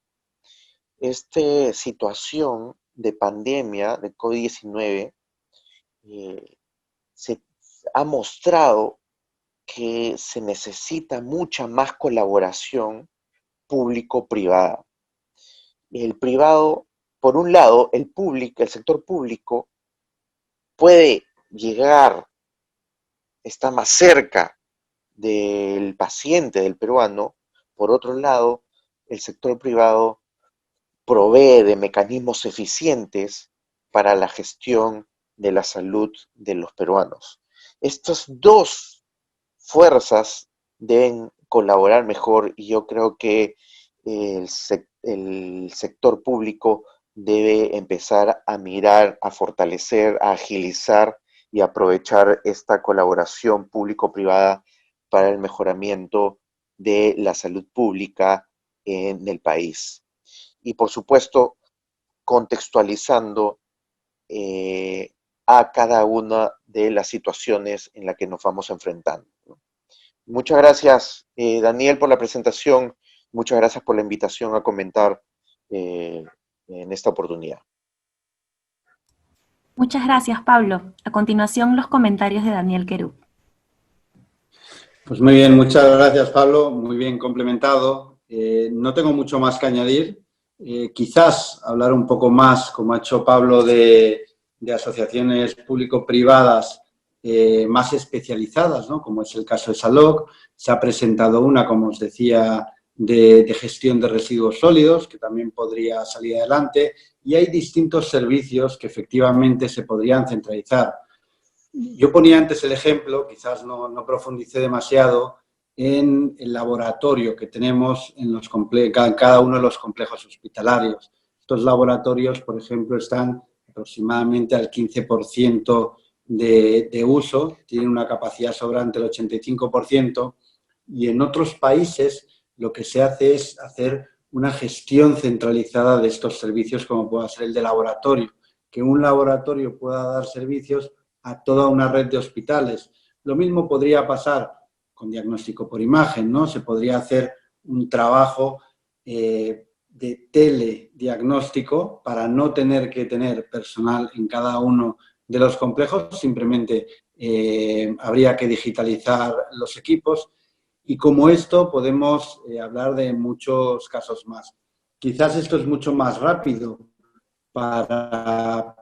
Esta situación de pandemia de COVID-19 se ha mostrado que se necesita mucha más colaboración público-privada. El privado, por un lado, el sector público puede llegar, está más cerca del paciente, del peruano. Por otro lado, el sector privado provee de mecanismos eficientes para la gestión de la salud de los peruanos. Estas dos fuerzas deben colaborar mejor y yo creo que el sector público debe empezar a mirar, a fortalecer, a agilizar y aprovechar esta colaboración público-privada para el mejoramiento de la salud pública en el país. Y por supuesto, contextualizando a cada una de las situaciones en las que nos vamos enfrentando. Muchas gracias, Daniel, por la presentación. Muchas gracias por la invitación a comentar en esta oportunidad.
Muchas gracias, Pablo. A continuación, los comentarios de Daniel Querub.
Pues muy bien, muchas gracias, Pablo. Muy bien complementado. No tengo mucho más que añadir. Quizás hablar un poco más, como ha hecho Pablo, de asociaciones público-privadas más especializadas, ¿no? Como es el caso de SALOC. Se ha presentado una, como os decía, de gestión de residuos sólidos, que también podría salir adelante, y hay distintos servicios que efectivamente se podrían centralizar. Yo ponía antes el ejemplo, quizás no profundicé demasiado, en el laboratorio que tenemos en cada uno de los complejos hospitalarios. Estos laboratorios, por ejemplo, están aproximadamente al 15% de uso, tienen una capacidad sobrante del 85%, y en otros países lo que se hace es hacer una gestión centralizada de estos servicios, como pueda ser el de laboratorio, que un laboratorio pueda dar servicios a toda una red de hospitales. Lo mismo podría pasar con diagnóstico por imagen, ¿no? Se podría hacer un trabajo de telediagnóstico para no tener que tener personal en cada uno de los complejos, simplemente habría que digitalizar los equipos. Y como esto podemos hablar de muchos casos más. Quizás esto es mucho más rápido para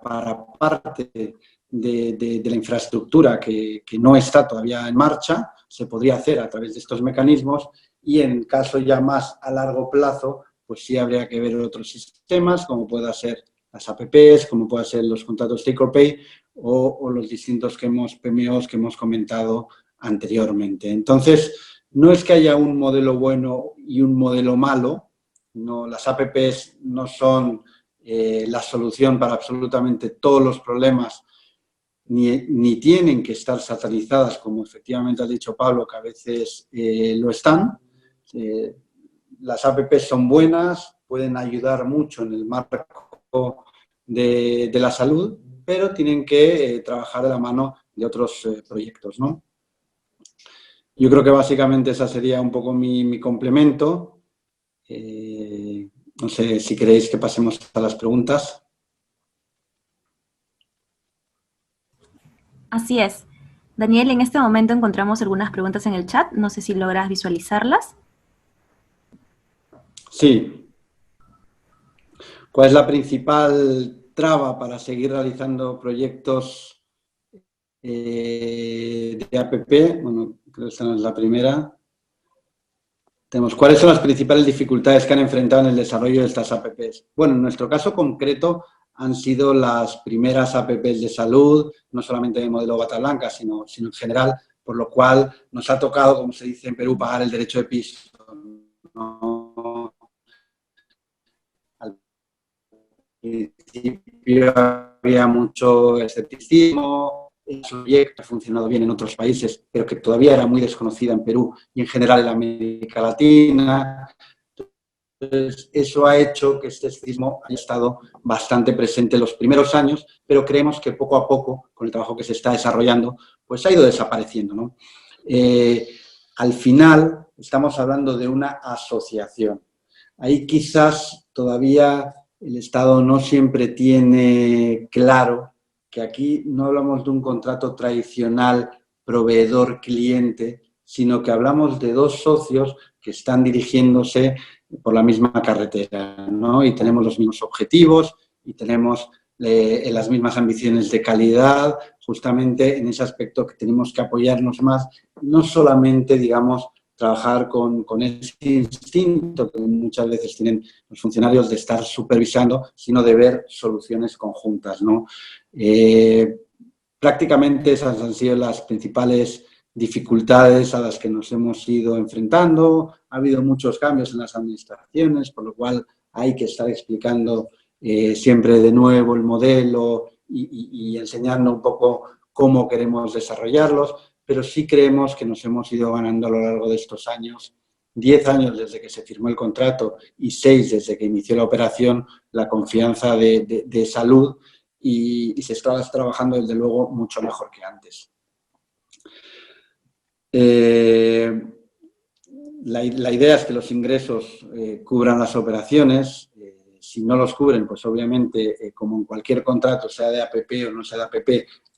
parte de la infraestructura que no está todavía en marcha, se podría hacer a través de estos mecanismos, y en caso ya más a largo plazo, pues sí habría que ver otros sistemas, como pueda ser las APPs, como pueda ser los contratos take or pay o los distintos PMOs que hemos comentado anteriormente. Entonces, no es que haya un modelo bueno y un modelo malo, no, las APPs no son la solución para absolutamente todos los problemas, ni tienen que estar satanizadas, como efectivamente ha dicho Pablo, que a veces lo están. Las APPs son buenas, pueden ayudar mucho en el marco de la salud, pero tienen que trabajar de la mano de otros proyectos, ¿no? Yo creo que básicamente esa sería un poco mi complemento. No sé si queréis que pasemos a las preguntas.
Así es. Daniel, en este momento encontramos algunas preguntas en el chat. No sé si logras visualizarlas.
Sí. ¿Cuál es la principal traba para seguir realizando proyectos de APP? Bueno, creo que esta no es la primera. Tenemos, ¿cuáles son las principales dificultades que han enfrentado en el desarrollo de estas APPs? Bueno, en nuestro caso concreto han sido las primeras APPs de salud, no solamente de modelo bata blanca, sino en general, por lo cual nos ha tocado, como se dice en Perú, pagar el derecho de piso, ¿no? Al principio había mucho escepticismo, el proyecto ha funcionado bien en otros países, pero que todavía era muy desconocida en Perú y en general en América Latina. Entonces, eso ha hecho que este escepticismo haya estado bastante presente en los primeros años, pero creemos que poco a poco, con el trabajo que se está desarrollando, pues ha ido desapareciendo, ¿no? Al final, estamos hablando de una asociación. Ahí quizás todavía el Estado no siempre tiene claro que aquí no hablamos de un contrato tradicional proveedor-cliente, sino que hablamos de dos socios que están dirigiéndose por la misma carretera, ¿no? Y tenemos los mismos objetivos y tenemos las mismas ambiciones de calidad, justamente en ese aspecto que tenemos que apoyarnos más, no solamente, digamos, trabajar con ese instinto que muchas veces tienen los funcionarios de estar supervisando, sino de ver soluciones conjuntas, ¿no? Prácticamente esas han sido las principales dificultades a las que nos hemos ido enfrentando. Ha habido muchos cambios en las administraciones, por lo cual hay que estar explicando siempre de nuevo el modelo y enseñando un poco cómo queremos desarrollarlos, pero sí creemos que nos hemos ido ganando a lo largo de estos años, 10 años desde que se firmó el contrato y 6 desde que inició la operación, la confianza de salud y se está trabajando desde luego mucho mejor que antes. La idea es que los ingresos cubran las operaciones. Si no los cubren, pues obviamente, como en cualquier contrato, sea de APP o no sea de APP,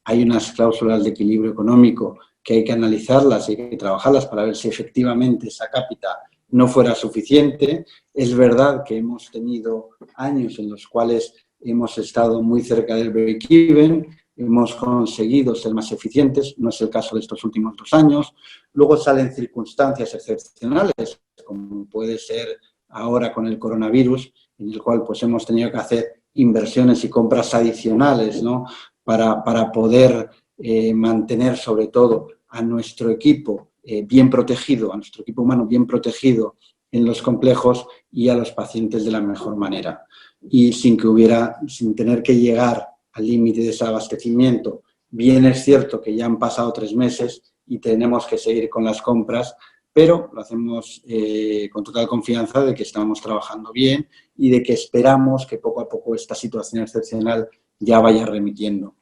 hay unas cláusulas de equilibrio económico que hay que analizarlas y hay que trabajarlas para ver si efectivamente esa cápita no fuera suficiente. Es verdad que hemos tenido años en los cuales hemos estado muy cerca del break-even, hemos conseguido ser más eficientes, no es el caso de estos últimos 2 años. Luego salen circunstancias excepcionales, como puede ser ahora con el coronavirus, en el cual pues hemos tenido que hacer inversiones y compras adicionales, ¿no? para poder mantener sobre todo a nuestro equipo bien protegido, a nuestro equipo humano bien protegido en los complejos y a los pacientes de la mejor manera. Y sin tener que llegar al límite de desabastecimiento. Bien es cierto que ya han pasado 3 meses y tenemos que seguir con las compras, pero lo hacemos con total confianza de que estamos trabajando bien y de que esperamos que poco a poco esta situación excepcional ya vaya remitiendo.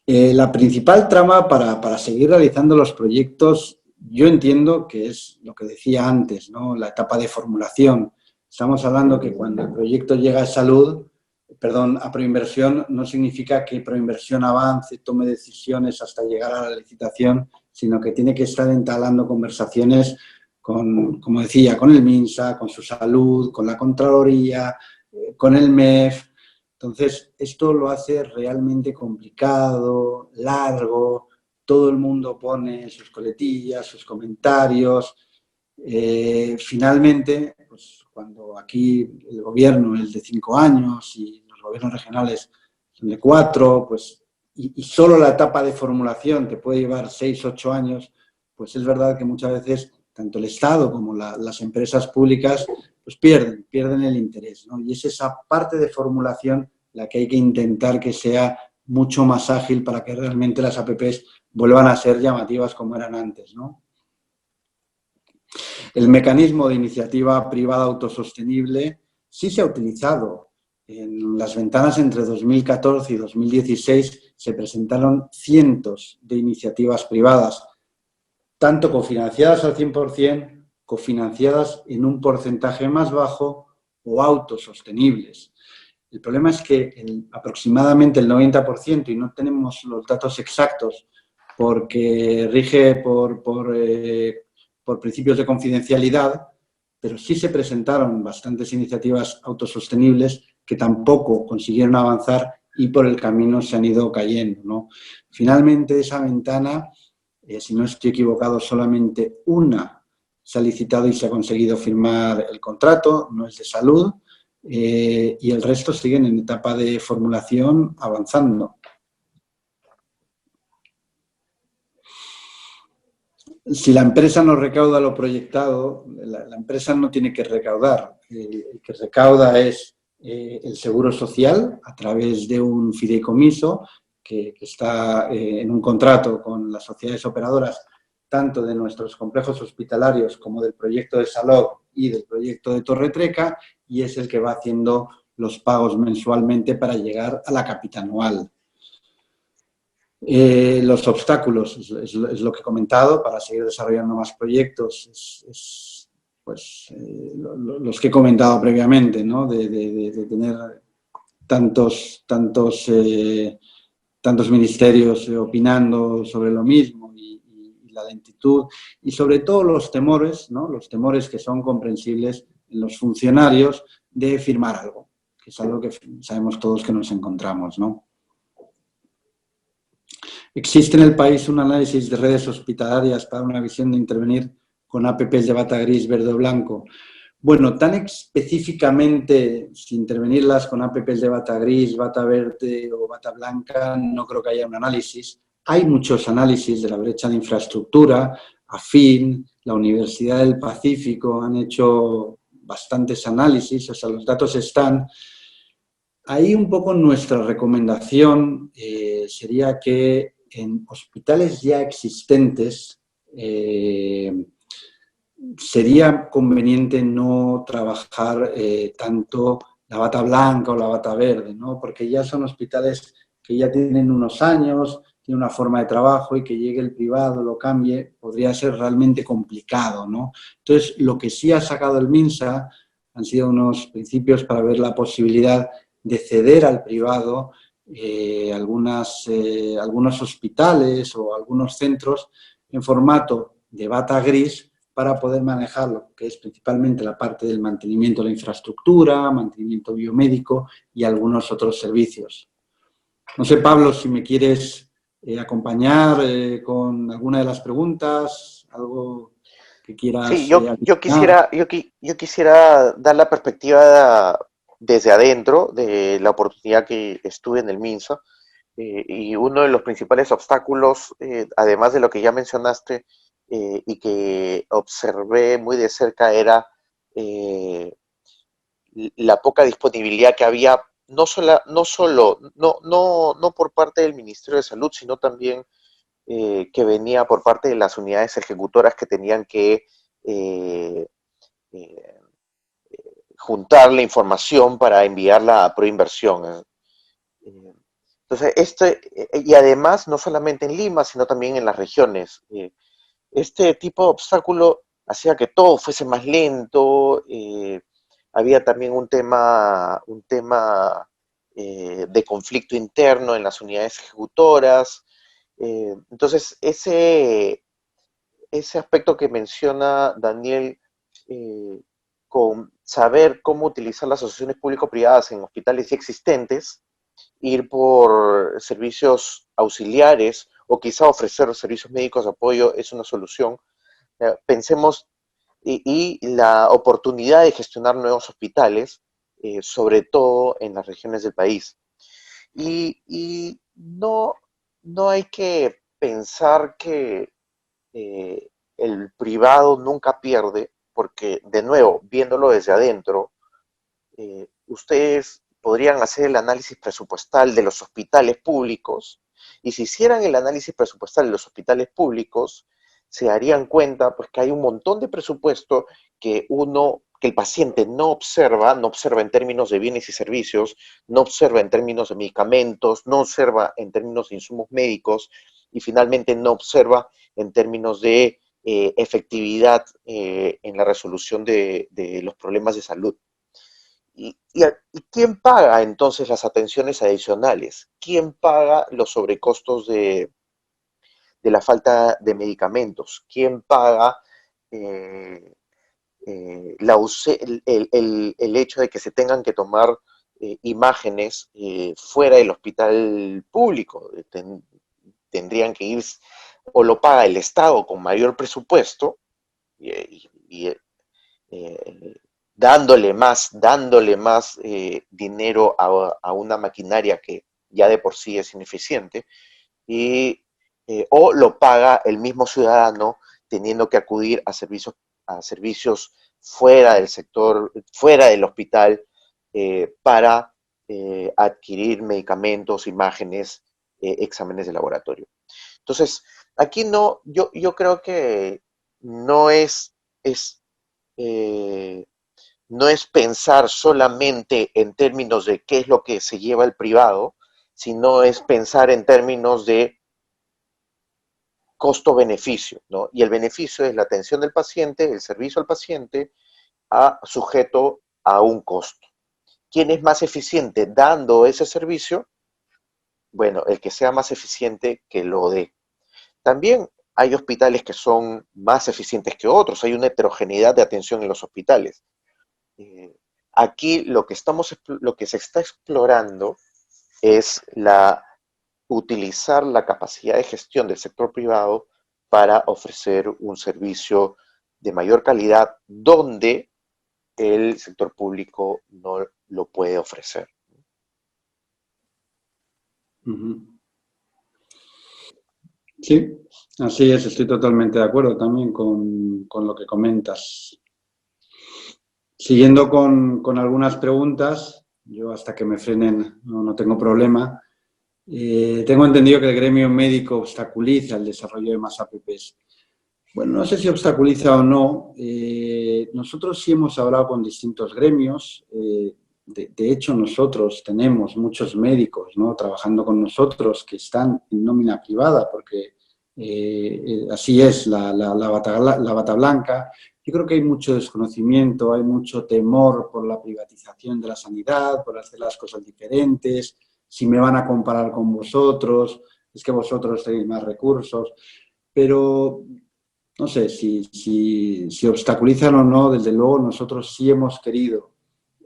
La principal trama para seguir realizando los proyectos, yo entiendo que es lo que decía antes, ¿no? La etapa de formulación. Estamos hablando que cuando el proyecto llega a Proinversión, no significa que Proinversión avance, tome decisiones hasta llegar a la licitación, sino que tiene que estar entablando conversaciones con, como decía, con el MINSA, con su salud, con la Contraloría, con el MEF. Entonces, esto lo hace realmente complicado, largo, todo el mundo pone sus coletillas, sus comentarios. Finalmente, pues cuando aquí el gobierno es de 5 años y los gobiernos regionales son de 4, pues, y solo la etapa de formulación te puede llevar 6, 8 años, pues es verdad que muchas veces tanto el Estado como las empresas públicas pues pierden el interés, ¿no? Y es esa parte de formulación la que hay que intentar que sea mucho más ágil para que realmente las APPs vuelvan a ser llamativas como eran antes, ¿no? El mecanismo de iniciativa privada autosostenible sí se ha utilizado. En las ventanas entre 2014 y 2016 se presentaron cientos de iniciativas privadas, tanto cofinanciadas al 100%, cofinanciadas en un porcentaje más bajo o autosostenibles. El problema es que aproximadamente el 90%, y no tenemos los datos exactos porque rige por principios de confidencialidad, pero sí se presentaron bastantes iniciativas autosostenibles que tampoco consiguieron avanzar y por el camino se han ido cayendo, ¿no? Finalmente, esa ventana, si no estoy equivocado, solamente una se ha licitado y se ha conseguido firmar el contrato, no es de salud, y el resto siguen en etapa de formulación avanzando. Si la empresa no recauda lo proyectado, la empresa no tiene que recaudar. El que recauda es el seguro social a través de un fideicomiso que está en un contrato con las sociedades operadoras, tanto de nuestros complejos hospitalarios como del proyecto de Salou y del proyecto de Torre Trecca, y es el que va haciendo los pagos mensualmente para llegar a la capita anual. Los obstáculos, es lo que he comentado, para seguir desarrollando más proyectos, los que he comentado previamente, ¿no? De tener tantos ministerios opinando sobre lo mismo y la lentitud y sobre todo los temores, ¿no? Los temores que son comprensibles en los funcionarios de firmar algo, que es algo que sabemos todos que nos encontramos, ¿no? ¿Existe en el país un análisis de redes hospitalarias para una visión de intervenir con APPs de bata gris, verde o blanco? Bueno, tan específicamente, sin intervenirlas con APPs de bata gris, bata verde o bata blanca, no creo que haya un análisis. Hay muchos análisis de la brecha de infraestructura, AFIN, la Universidad del Pacífico han hecho bastantes análisis, o sea, los datos están. Ahí un poco nuestra recomendación sería que en hospitales ya existentes sería conveniente no trabajar tanto la bata blanca o la bata verde, ¿no? Porque ya son hospitales que ya tienen unos años, tienen una forma de trabajo y que llegue el privado, lo cambie, podría ser realmente complicado, ¿no? Entonces, lo que sí ha sacado el MINSA han sido unos principios para ver la posibilidad de ceder al privado algunos hospitales o algunos centros en formato de bata gris para poder manejar lo que es principalmente la parte del mantenimiento de la infraestructura, mantenimiento biomédico y algunos otros servicios. No sé, Pablo, si me quieres acompañar con alguna de las preguntas, algo que quieras.
Sí, yo quisiera dar la perspectiva desde adentro de la oportunidad que estuve en el MINSA, y uno de los principales obstáculos, además de lo que ya mencionaste y que observé muy de cerca, era la poca disponibilidad que había, no por parte del Ministerio de Salud, sino también que venía por parte de las unidades ejecutoras que tenían que eh, eh, juntar la información para enviarla a proinversión. Entonces, y además, no solamente en Lima, sino también en las regiones. Este tipo de obstáculo hacía que todo fuese más lento. Había también un tema de conflicto interno en las unidades ejecutoras. Entonces, ese aspecto que menciona Daniel, con saber cómo utilizar las asociaciones público-privadas en hospitales ya existentes, ir por servicios auxiliares o quizá ofrecer servicios médicos de apoyo es una solución. Pensemos, y la oportunidad de gestionar nuevos hospitales, sobre todo en las regiones del país. Y no hay que pensar que el privado nunca pierde, porque de nuevo, viéndolo desde adentro, ustedes podrían hacer el análisis presupuestal de los hospitales públicos, y si hicieran el análisis presupuestal de los hospitales públicos, se darían cuenta pues que hay un montón de presupuesto que el paciente no observa en términos de bienes y servicios, no observa en términos de medicamentos, no observa en términos de insumos médicos y finalmente no observa en términos de efectividad en la resolución de los problemas de salud. ¿Y quién paga entonces las atenciones adicionales? ¿Quién paga los sobrecostos de la falta de medicamentos? ¿Quién paga el hecho de que se tengan que tomar imágenes fuera del hospital público. Tendrían que ir, o lo paga el Estado con mayor presupuesto, y dándole más dinero a una maquinaria que ya de por sí es ineficiente, o lo paga el mismo ciudadano teniendo que acudir a servicios fuera del sector, fuera del hospital, para adquirir medicamentos, imágenes, exámenes de laboratorio. Entonces, aquí no, yo creo que no eh, no es pensar solamente en términos de qué es lo que se lleva el privado, sino es pensar en términos de costo-beneficio, ¿no? Y el beneficio es la atención del paciente, el servicio al paciente, sujeto a un costo. ¿Quién es más eficiente dando ese servicio? Bueno, el que sea más eficiente que lo dé. También hay hospitales que son más eficientes que otros, hay una heterogeneidad de atención en los hospitales. Aquí lo que se está explorando es utilizar la capacidad de gestión del sector privado para ofrecer un servicio de mayor calidad donde el sector público no lo puede ofrecer.
Sí, así es, estoy totalmente de acuerdo también con lo que comentas. Siguiendo con algunas preguntas, yo hasta que me frenen no tengo problema. Tengo entendido que el gremio médico obstaculiza el desarrollo de más APPs. Bueno, no sé si obstaculiza o no. Nosotros sí hemos hablado con distintos gremios. De hecho, nosotros tenemos muchos médicos, ¿no?, trabajando con nosotros que están en nómina privada, porque así es la bata blanca. Yo creo que hay mucho desconocimiento, hay mucho temor por la privatización de la sanidad, por hacer las cosas diferentes. Si me van a comparar con vosotros, es que vosotros tenéis más recursos. Pero no sé si obstaculizan o no. Desde luego nosotros sí hemos querido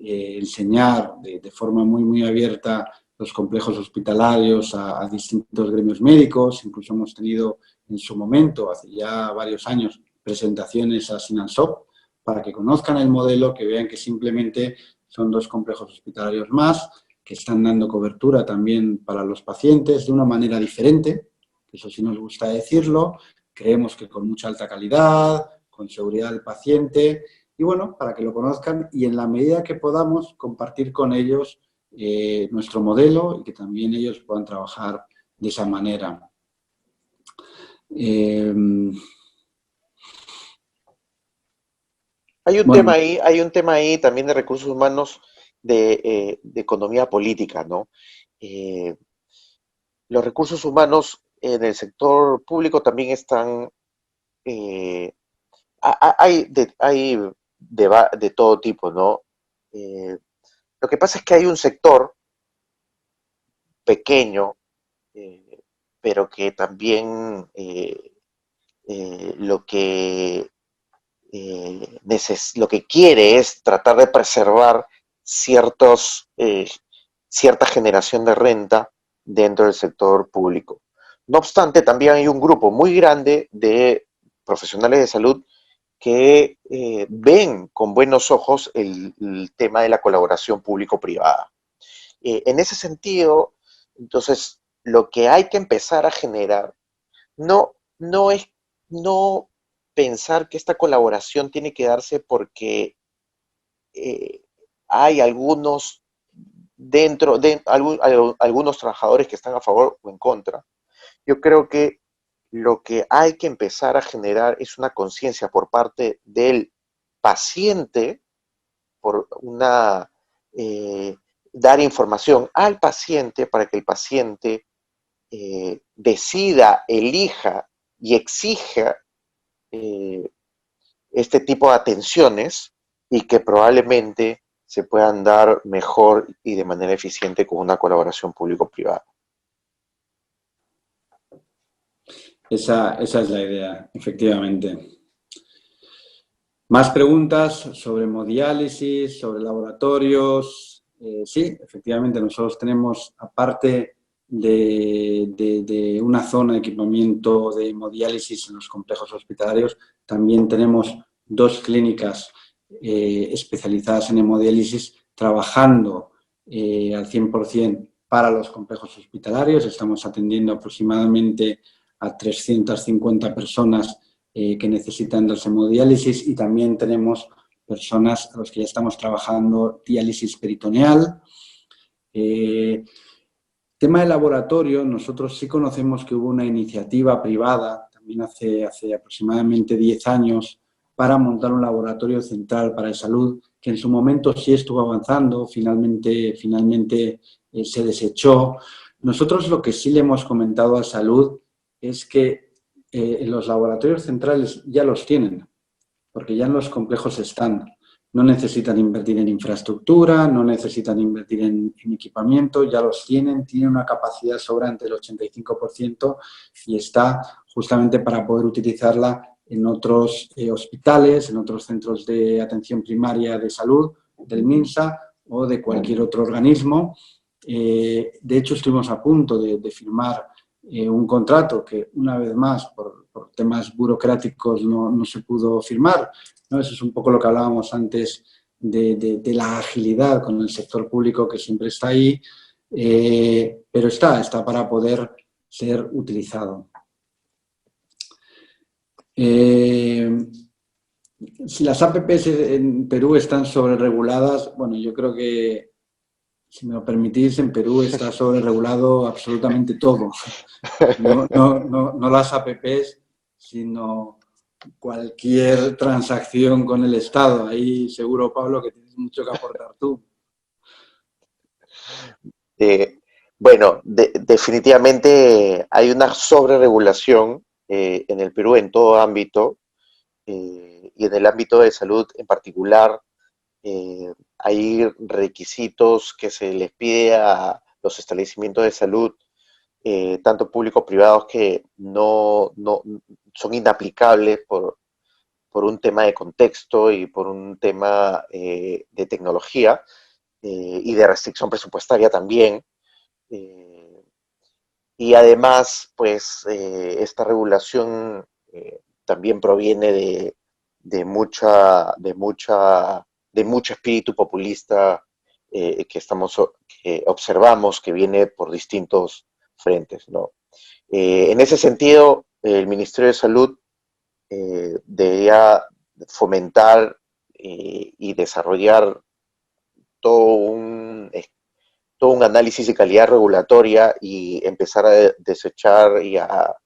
enseñar de forma muy abierta los complejos hospitalarios a distintos gremios médicos. Incluso hemos tenido en su momento, hace ya varios años, presentaciones a Sinansop para que conozcan el modelo, que vean que simplemente son dos complejos hospitalarios más, que están dando cobertura también para los pacientes de una manera diferente, eso sí nos gusta decirlo. Creemos que con mucha alta calidad, con seguridad del paciente, y bueno, para que lo conozcan y en la medida que podamos compartir con ellos nuestro modelo y que también ellos puedan trabajar de esa manera.
Hay un tema ahí también de recursos humanos, de economía política, ¿no? Los recursos humanos en el sector público también están, hay de todo tipo, ¿no? Lo que pasa es que hay un sector pequeño, pero que también lo lo que quiere es tratar de preservar cierta generación de renta dentro del sector público. No obstante, también hay un grupo muy grande de profesionales de salud que ven con buenos ojos el tema de la colaboración público-privada. En ese sentido, entonces, lo que hay que empezar a generar no es no pensar que esta colaboración tiene que darse porque hay algunos algunos trabajadores que están a favor o en contra. Yo creo que lo que hay que empezar a generar es una conciencia por parte del paciente, por dar información al paciente para que el paciente decida, elija y exija este tipo de atenciones, y que probablemente se puedan dar mejor y de manera eficiente con una colaboración público-privada.
Esa es la idea, efectivamente. Más preguntas sobre hemodiálisis, sobre laboratorios. Sí, efectivamente, nosotros tenemos, aparte de una zona de equipamiento de hemodiálisis en los complejos hospitalarios, también tenemos 2 clínicas especializadas en hemodiálisis trabajando al 100% para los complejos hospitalarios. Estamos atendiendo aproximadamente a 350 personas que necesitan de hemodiálisis, y también tenemos personas a los que ya estamos trabajando diálisis peritoneal. Tema de laboratorio, nosotros sí conocemos que hubo una iniciativa privada, también hace aproximadamente 10 años, para montar un laboratorio central para salud, que en su momento sí estuvo avanzando, finalmente se desechó. Nosotros lo que sí le hemos comentado a salud es que los laboratorios centrales ya los tienen, porque ya en los complejos están. No necesitan invertir en infraestructura, no necesitan invertir en equipamiento, ya los tienen una capacidad sobrante del 85% y está justamente para poder utilizarla en otros hospitales, en otros centros de atención primaria de salud, del MINSA o de cualquier otro organismo. De hecho, estuvimos a punto de firmar un contrato que, una vez más, por temas burocráticos no se pudo firmar, ¿no? Eso es un poco lo que hablábamos antes de la agilidad con el sector público, que siempre está ahí, pero está para poder ser utilizado. Si las APPs en Perú están sobrereguladas, bueno, yo creo que, si me lo permitís, en Perú está sobreregulado absolutamente todo. No las APPs, sino cualquier transacción con el Estado. Ahí seguro, Pablo, que tienes mucho que aportar tú.
Bueno, definitivamente hay una sobreregulación en el Perú en todo ámbito, y en el ámbito de salud en particular. Hay requisitos que se les pide a los establecimientos de salud, tanto públicos como privados, que no son inaplicables por un tema de contexto y por un tema de tecnología y de restricción presupuestaria también. Y además, pues, esta regulación también proviene de mucho espíritu populista que observamos que viene por distintos frentes, ¿no? En ese sentido, el Ministerio de Salud debería fomentar y desarrollar todo un análisis de calidad regulatoria y empezar a desechar y ya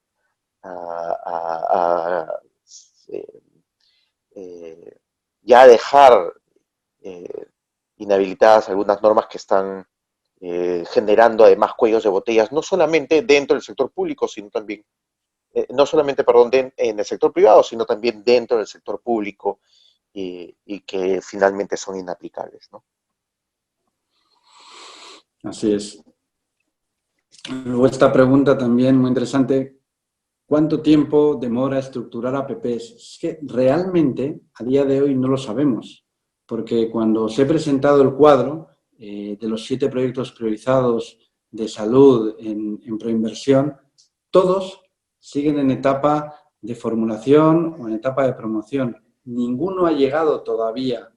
dejar inhabilitadas algunas normas que están generando además cuellos de botellas, no solamente dentro del sector público, sino también, no solamente, perdón, en el sector privado, sino también dentro del sector público, y que finalmente son inaplicables, ¿no?
Así es. Luego esta pregunta también muy interesante. ¿Cuánto tiempo demora estructurar APPs? Es que realmente a día de hoy no lo sabemos, porque cuando os he presentado el cuadro de los 7 proyectos priorizados de salud en proinversión, todos siguen en etapa de formulación o en etapa de promoción. Ninguno ha llegado todavía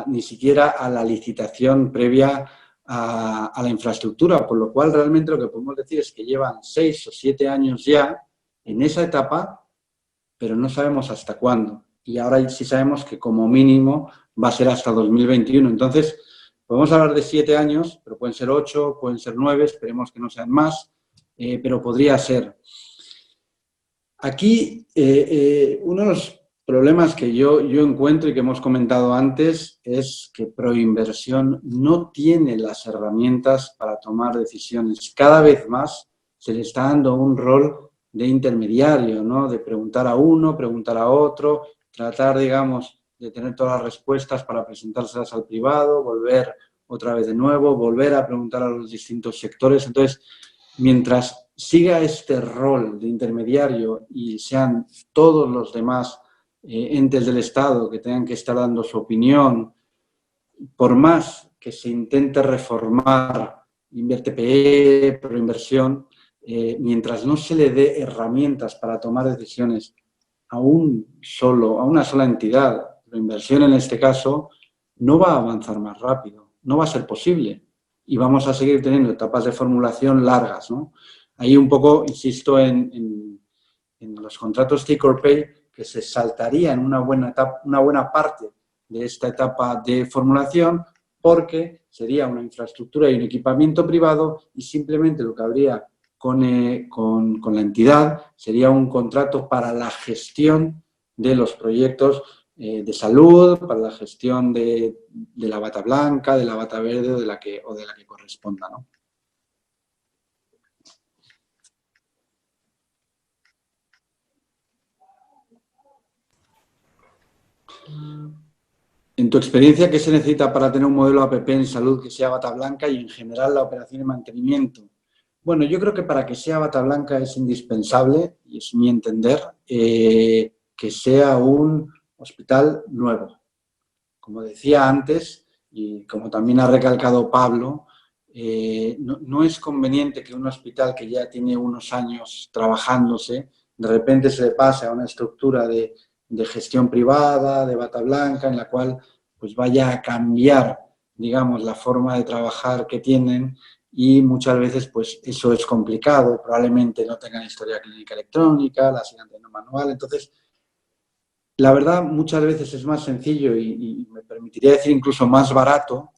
ni siquiera a la licitación previa a la infraestructura, por lo cual realmente lo que podemos decir es que llevan 6 o 7 años ya en esa etapa, pero no sabemos hasta cuándo. Y ahora sí sabemos que como mínimo va a ser hasta 2021. Entonces, podemos hablar de 7 años, pero pueden ser 8, pueden ser 9, esperemos que no sean más, pero podría ser. Aquí, uno de los problemas que yo encuentro y que hemos comentado antes es que Proinversión no tiene las herramientas para tomar decisiones. Cada vez más se le está dando un rol de intermediario, ¿no? De preguntar a uno, preguntar a otro, tratar, digamos, de tener todas las respuestas para presentárselas al privado, volver otra vez de nuevo, volver a preguntar a los distintos sectores. Entonces, mientras siga este rol de intermediario y sean todos los demás entes del Estado que tengan que estar dando su opinión, por más que se intente reformar InvertiPE, Proinversión, mientras no se le dé herramientas para tomar decisiones a una sola entidad, Proinversión en este caso, no va a avanzar más rápido, no va a ser posible y vamos a seguir teniendo etapas de formulación largas, ¿no? Ahí un poco, insisto, en los contratos take or pay, que se saltarían una buena parte de esta etapa de formulación, porque sería una infraestructura y un equipamiento privado y simplemente lo que habría con la entidad sería un contrato para la gestión de los proyectos de salud, para la gestión de la bata blanca, de la bata verde o de la que corresponda, ¿no? En tu experiencia, ¿qué se necesita para tener un modelo APP en salud que sea bata blanca y en general la operación y mantenimiento? Bueno, yo creo que para que sea bata blanca es indispensable, y es mi entender, que sea un hospital nuevo. Como decía antes, y como también ha recalcado Pablo, no es conveniente que un hospital que ya tiene unos años trabajándose, de repente se le pase a una estructura de gestión privada, de bata blanca, en la cual pues vaya a cambiar, digamos, la forma de trabajar que tienen y muchas veces pues eso es complicado, probablemente no tengan historia clínica electrónica, la sigan teniendo manual, entonces la verdad muchas veces es más sencillo y me permitiría decir incluso más barato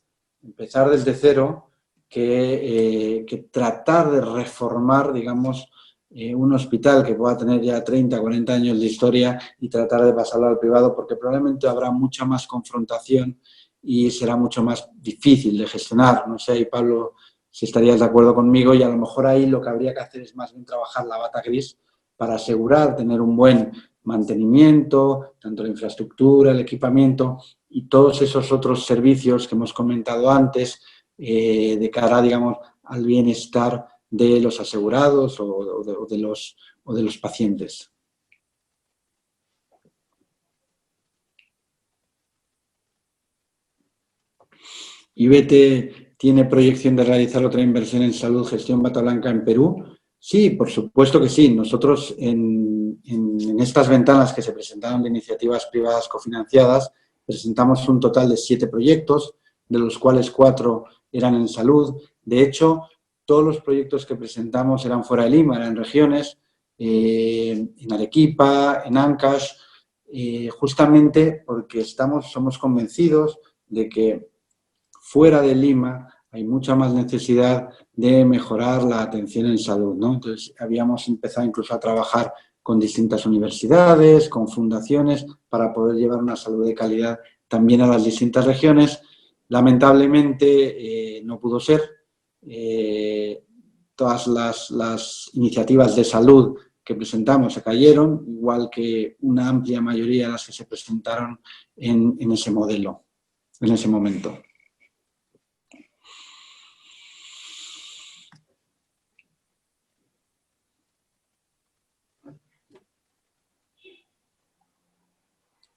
empezar desde cero que tratar de reformar, digamos, un hospital que pueda tener ya 30, 40 años de historia y tratar de pasarlo al privado, porque probablemente habrá mucha más confrontación y será mucho más difícil de gestionar. No sé, ahí Pablo, si estarías de acuerdo conmigo, y a lo mejor ahí lo que habría que hacer es más bien trabajar la bata gris para asegurar tener un buen mantenimiento, tanto la infraestructura, el equipamiento y todos esos otros servicios que hemos comentado antes de cara, digamos, al bienestar de los asegurados o de los pacientes. IBETE tiene proyección de realizar otra inversión en salud, gestión bata blanca en Perú. Sí, por supuesto que sí. Nosotros en estas ventanas que se presentaron de iniciativas privadas cofinanciadas, presentamos un total de 7 proyectos, de los cuales 4 eran en salud. De hecho, todos los proyectos que presentamos eran fuera de Lima, eran en regiones, en Arequipa, en Ancash, justamente porque somos convencidos de que fuera de Lima hay mucha más necesidad de mejorar la atención en salud, ¿no? Entonces, habíamos empezado incluso a trabajar con distintas universidades, con fundaciones, para poder llevar una salud de calidad también a las distintas regiones. Lamentablemente, no pudo ser. Todas las iniciativas de salud que presentamos se cayeron, igual que una amplia mayoría de las que se presentaron en ese modelo, en ese momento.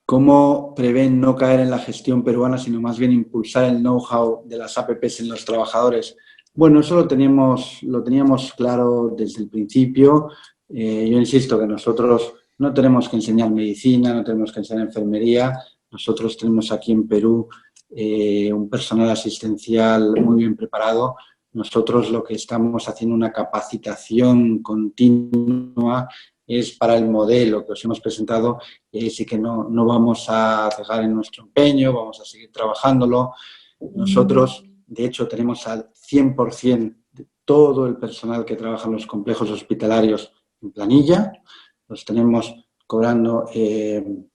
¿Cómo prevén no caer en la gestión peruana, sino más bien impulsar el know-how de las APPs en los trabajadores? Bueno, eso lo teníamos claro desde el principio. Yo insisto que nosotros no tenemos que enseñar medicina, no tenemos que enseñar enfermería. Nosotros tenemos aquí en Perú un personal asistencial muy bien preparado. Nosotros lo que estamos haciendo una capacitación continua es para el modelo que os hemos presentado y sí que no vamos a cejar en nuestro empeño, vamos a seguir trabajándolo. Nosotros, de hecho, tenemos al 100% de todo el personal que trabaja en los complejos hospitalarios en planilla. Los tenemos cobrando, en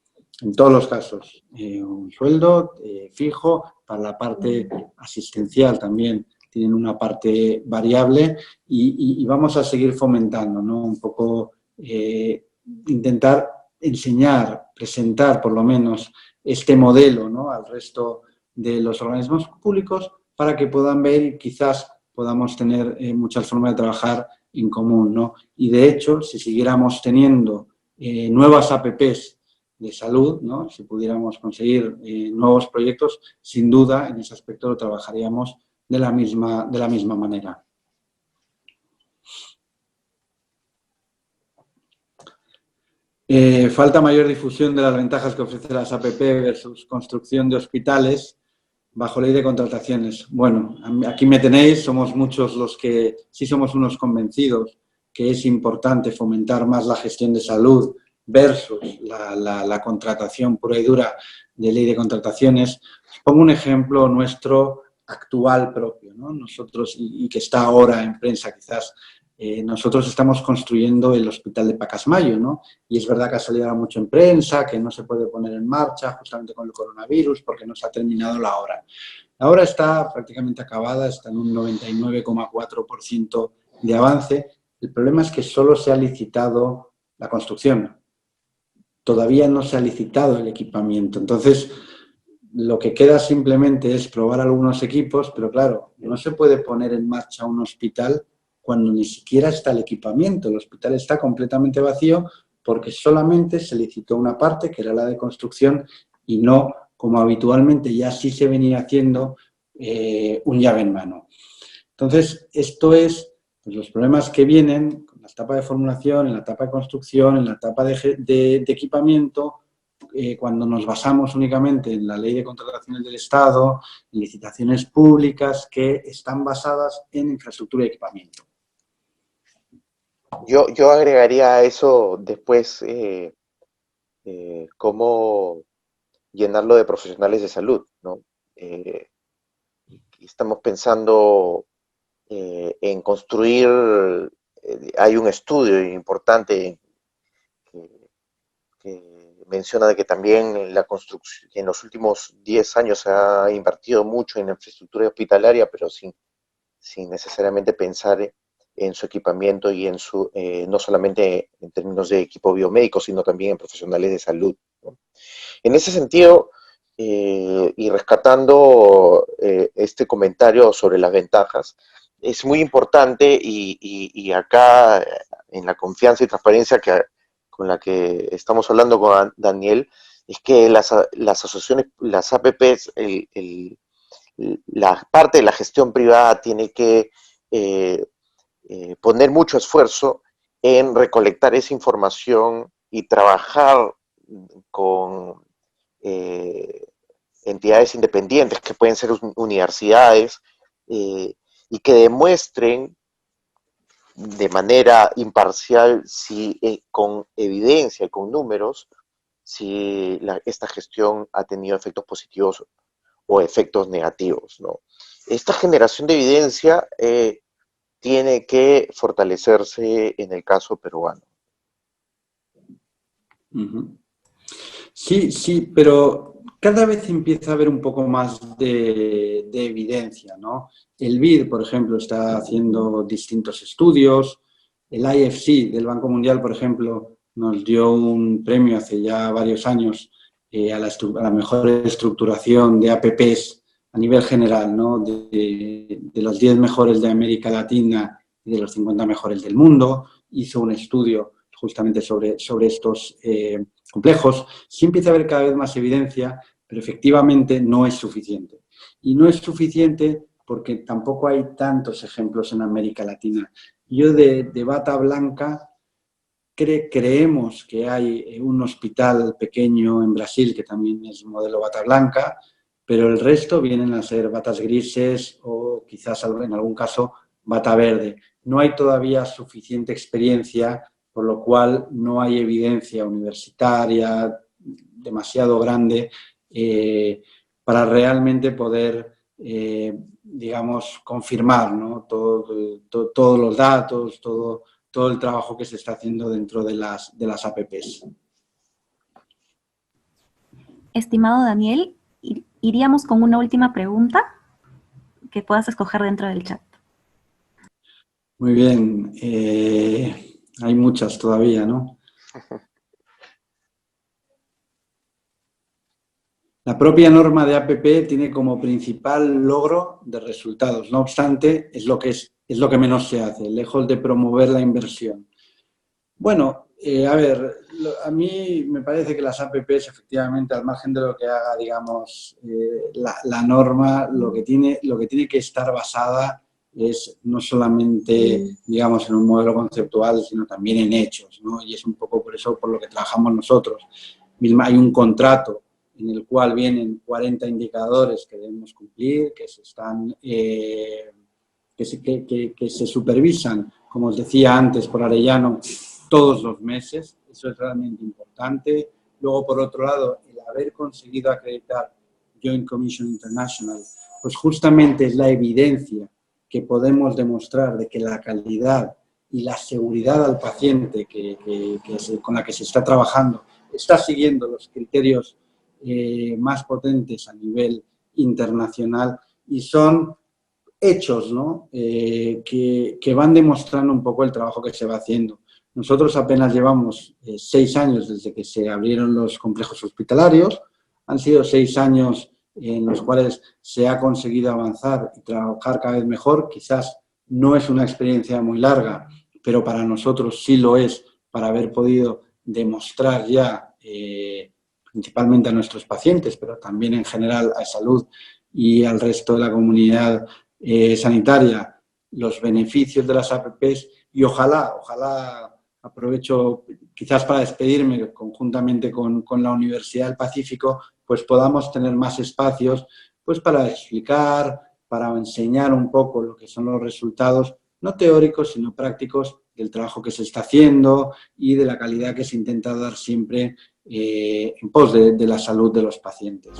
todos los casos, un sueldo fijo. Para la parte asistencial también tienen una parte variable y vamos a seguir fomentando, ¿no? Un poco intentar enseñar, presentar por lo menos este modelo, ¿no? Al resto de los organismos públicos para que puedan ver y quizás podamos tener muchas formas de trabajar en común, ¿no? Y de hecho, si siguiéramos teniendo nuevas APPs de salud, ¿no? Si pudiéramos conseguir nuevos proyectos, sin duda en ese aspecto lo trabajaríamos de la misma manera. Falta mayor difusión de las ventajas que ofrecen las APP versus construcción de hospitales bajo ley de contrataciones. Bueno, aquí me tenéis, somos muchos los que sí somos unos convencidos que es importante fomentar más la gestión de salud versus la contratación pura y dura de ley de contrataciones. Os pongo un ejemplo nuestro actual propio, ¿no? Nosotros, y que está ahora en prensa quizás, nosotros estamos construyendo el hospital de Pacasmayo, ¿no? Y es verdad que ha salido mucho en prensa, que no se puede poner en marcha justamente con el coronavirus porque no se ha terminado la obra. La obra está prácticamente acabada, está en un 99,4% de avance. El problema es que solo se ha licitado la construcción. Todavía no se ha licitado el equipamiento. Entonces, lo que queda simplemente es probar algunos equipos, pero claro, no se puede poner en marcha un hospital cuando ni siquiera está el equipamiento. El hospital está completamente vacío porque solamente se licitó una parte, que era la de construcción, y no, como habitualmente ya sí se venía haciendo, un llave en mano. Entonces, esto es pues, los problemas que vienen con la etapa de formulación, en la etapa de construcción, en la etapa de equipamiento, cuando nos basamos únicamente en la ley de contrataciones del Estado, en licitaciones públicas que están basadas en infraestructura y equipamiento.
Yo agregaría a eso después cómo llenarlo de profesionales de salud, ¿no? Estamos pensando en construir, hay un estudio importante que menciona de que también en la construcción, en los últimos 10 años se ha invertido mucho en infraestructura hospitalaria, pero sin necesariamente pensar en su equipamiento y en su, no solamente en términos de equipo biomédico, sino también en profesionales de salud, ¿no? En ese sentido, y rescatando este comentario sobre las ventajas, es muy importante y acá en la confianza y transparencia con la que estamos hablando con Daniel, es que las asociaciones, las APPs, la parte de la gestión privada tiene que poner mucho esfuerzo en recolectar esa información y trabajar con entidades independientes que pueden ser universidades y que demuestren de manera imparcial, si con evidencia, con números, si esta gestión ha tenido efectos positivos o efectos negativos, ¿no? Esta generación de evidencia tiene que fortalecerse en el caso peruano.
Sí, pero cada vez empieza a haber un poco más de evidencia, ¿no? El BID, por ejemplo, está haciendo distintos estudios. El IFC del Banco Mundial, por ejemplo, nos dio un premio hace ya varios años a la mejor estructuración de APPs a nivel general, ¿no? De los 10 mejores de América Latina y de los 50 mejores del mundo. Hizo un estudio justamente sobre estos complejos. Sí empieza a haber cada vez más evidencia, pero efectivamente no es suficiente. Y no es suficiente porque tampoco hay tantos ejemplos en América Latina. Yo de bata blanca creemos que hay un hospital pequeño en Brasil que también es modelo bata blanca, pero el resto vienen a ser batas grises o quizás en algún caso bata verde. No hay todavía suficiente experiencia, por lo cual no hay evidencia universitaria demasiado grande para realmente poder, digamos, confirmar, ¿no? Todos los datos, todo el trabajo que se está haciendo dentro de las APPs.
Estimado Daniel, iríamos con una última pregunta que puedas escoger dentro del chat.
Muy bien. Hay muchas todavía, ¿no? La propia norma de APP tiene como principal logro de resultados. No obstante, es lo que menos se hace, lejos de promover la inversión. Bueno, a ver, a mí me parece que las APPs, efectivamente, al margen de lo que haga, digamos, la norma, lo que tiene que estar basada es no solamente, digamos, en un modelo conceptual, sino también en hechos, ¿no? Y es un poco por eso por lo que trabajamos nosotros. Hay un contrato en el cual vienen 40 indicadores que debemos cumplir, que se supervisan, como os decía antes, por Arellano, todos los meses. Eso es realmente importante. Luego, por otro lado, el haber conseguido acreditar Joint Commission International, pues justamente es la evidencia que podemos demostrar de que la calidad y la seguridad al paciente con la que se está trabajando está siguiendo los criterios más potentes a nivel internacional, y son hechos, ¿no? Que van demostrando un poco el trabajo que se va haciendo. Nosotros apenas llevamos 6 años desde que se abrieron los complejos hospitalarios. Han sido 6 años en los cuales se ha conseguido avanzar y trabajar cada vez mejor. Quizás no es una experiencia muy larga, pero para nosotros sí lo es, para haber podido demostrar ya, principalmente a nuestros pacientes, pero también en general a salud y al resto de la comunidad sanitaria, los beneficios de las APPs. Y ojalá, aprovecho quizás para despedirme conjuntamente con la Universidad del Pacífico, pues podamos tener más espacios pues para explicar, para enseñar un poco lo que son los resultados, no teóricos, sino prácticos, del trabajo que se está haciendo y de la calidad que se intenta dar siempre en pos de la salud de los pacientes.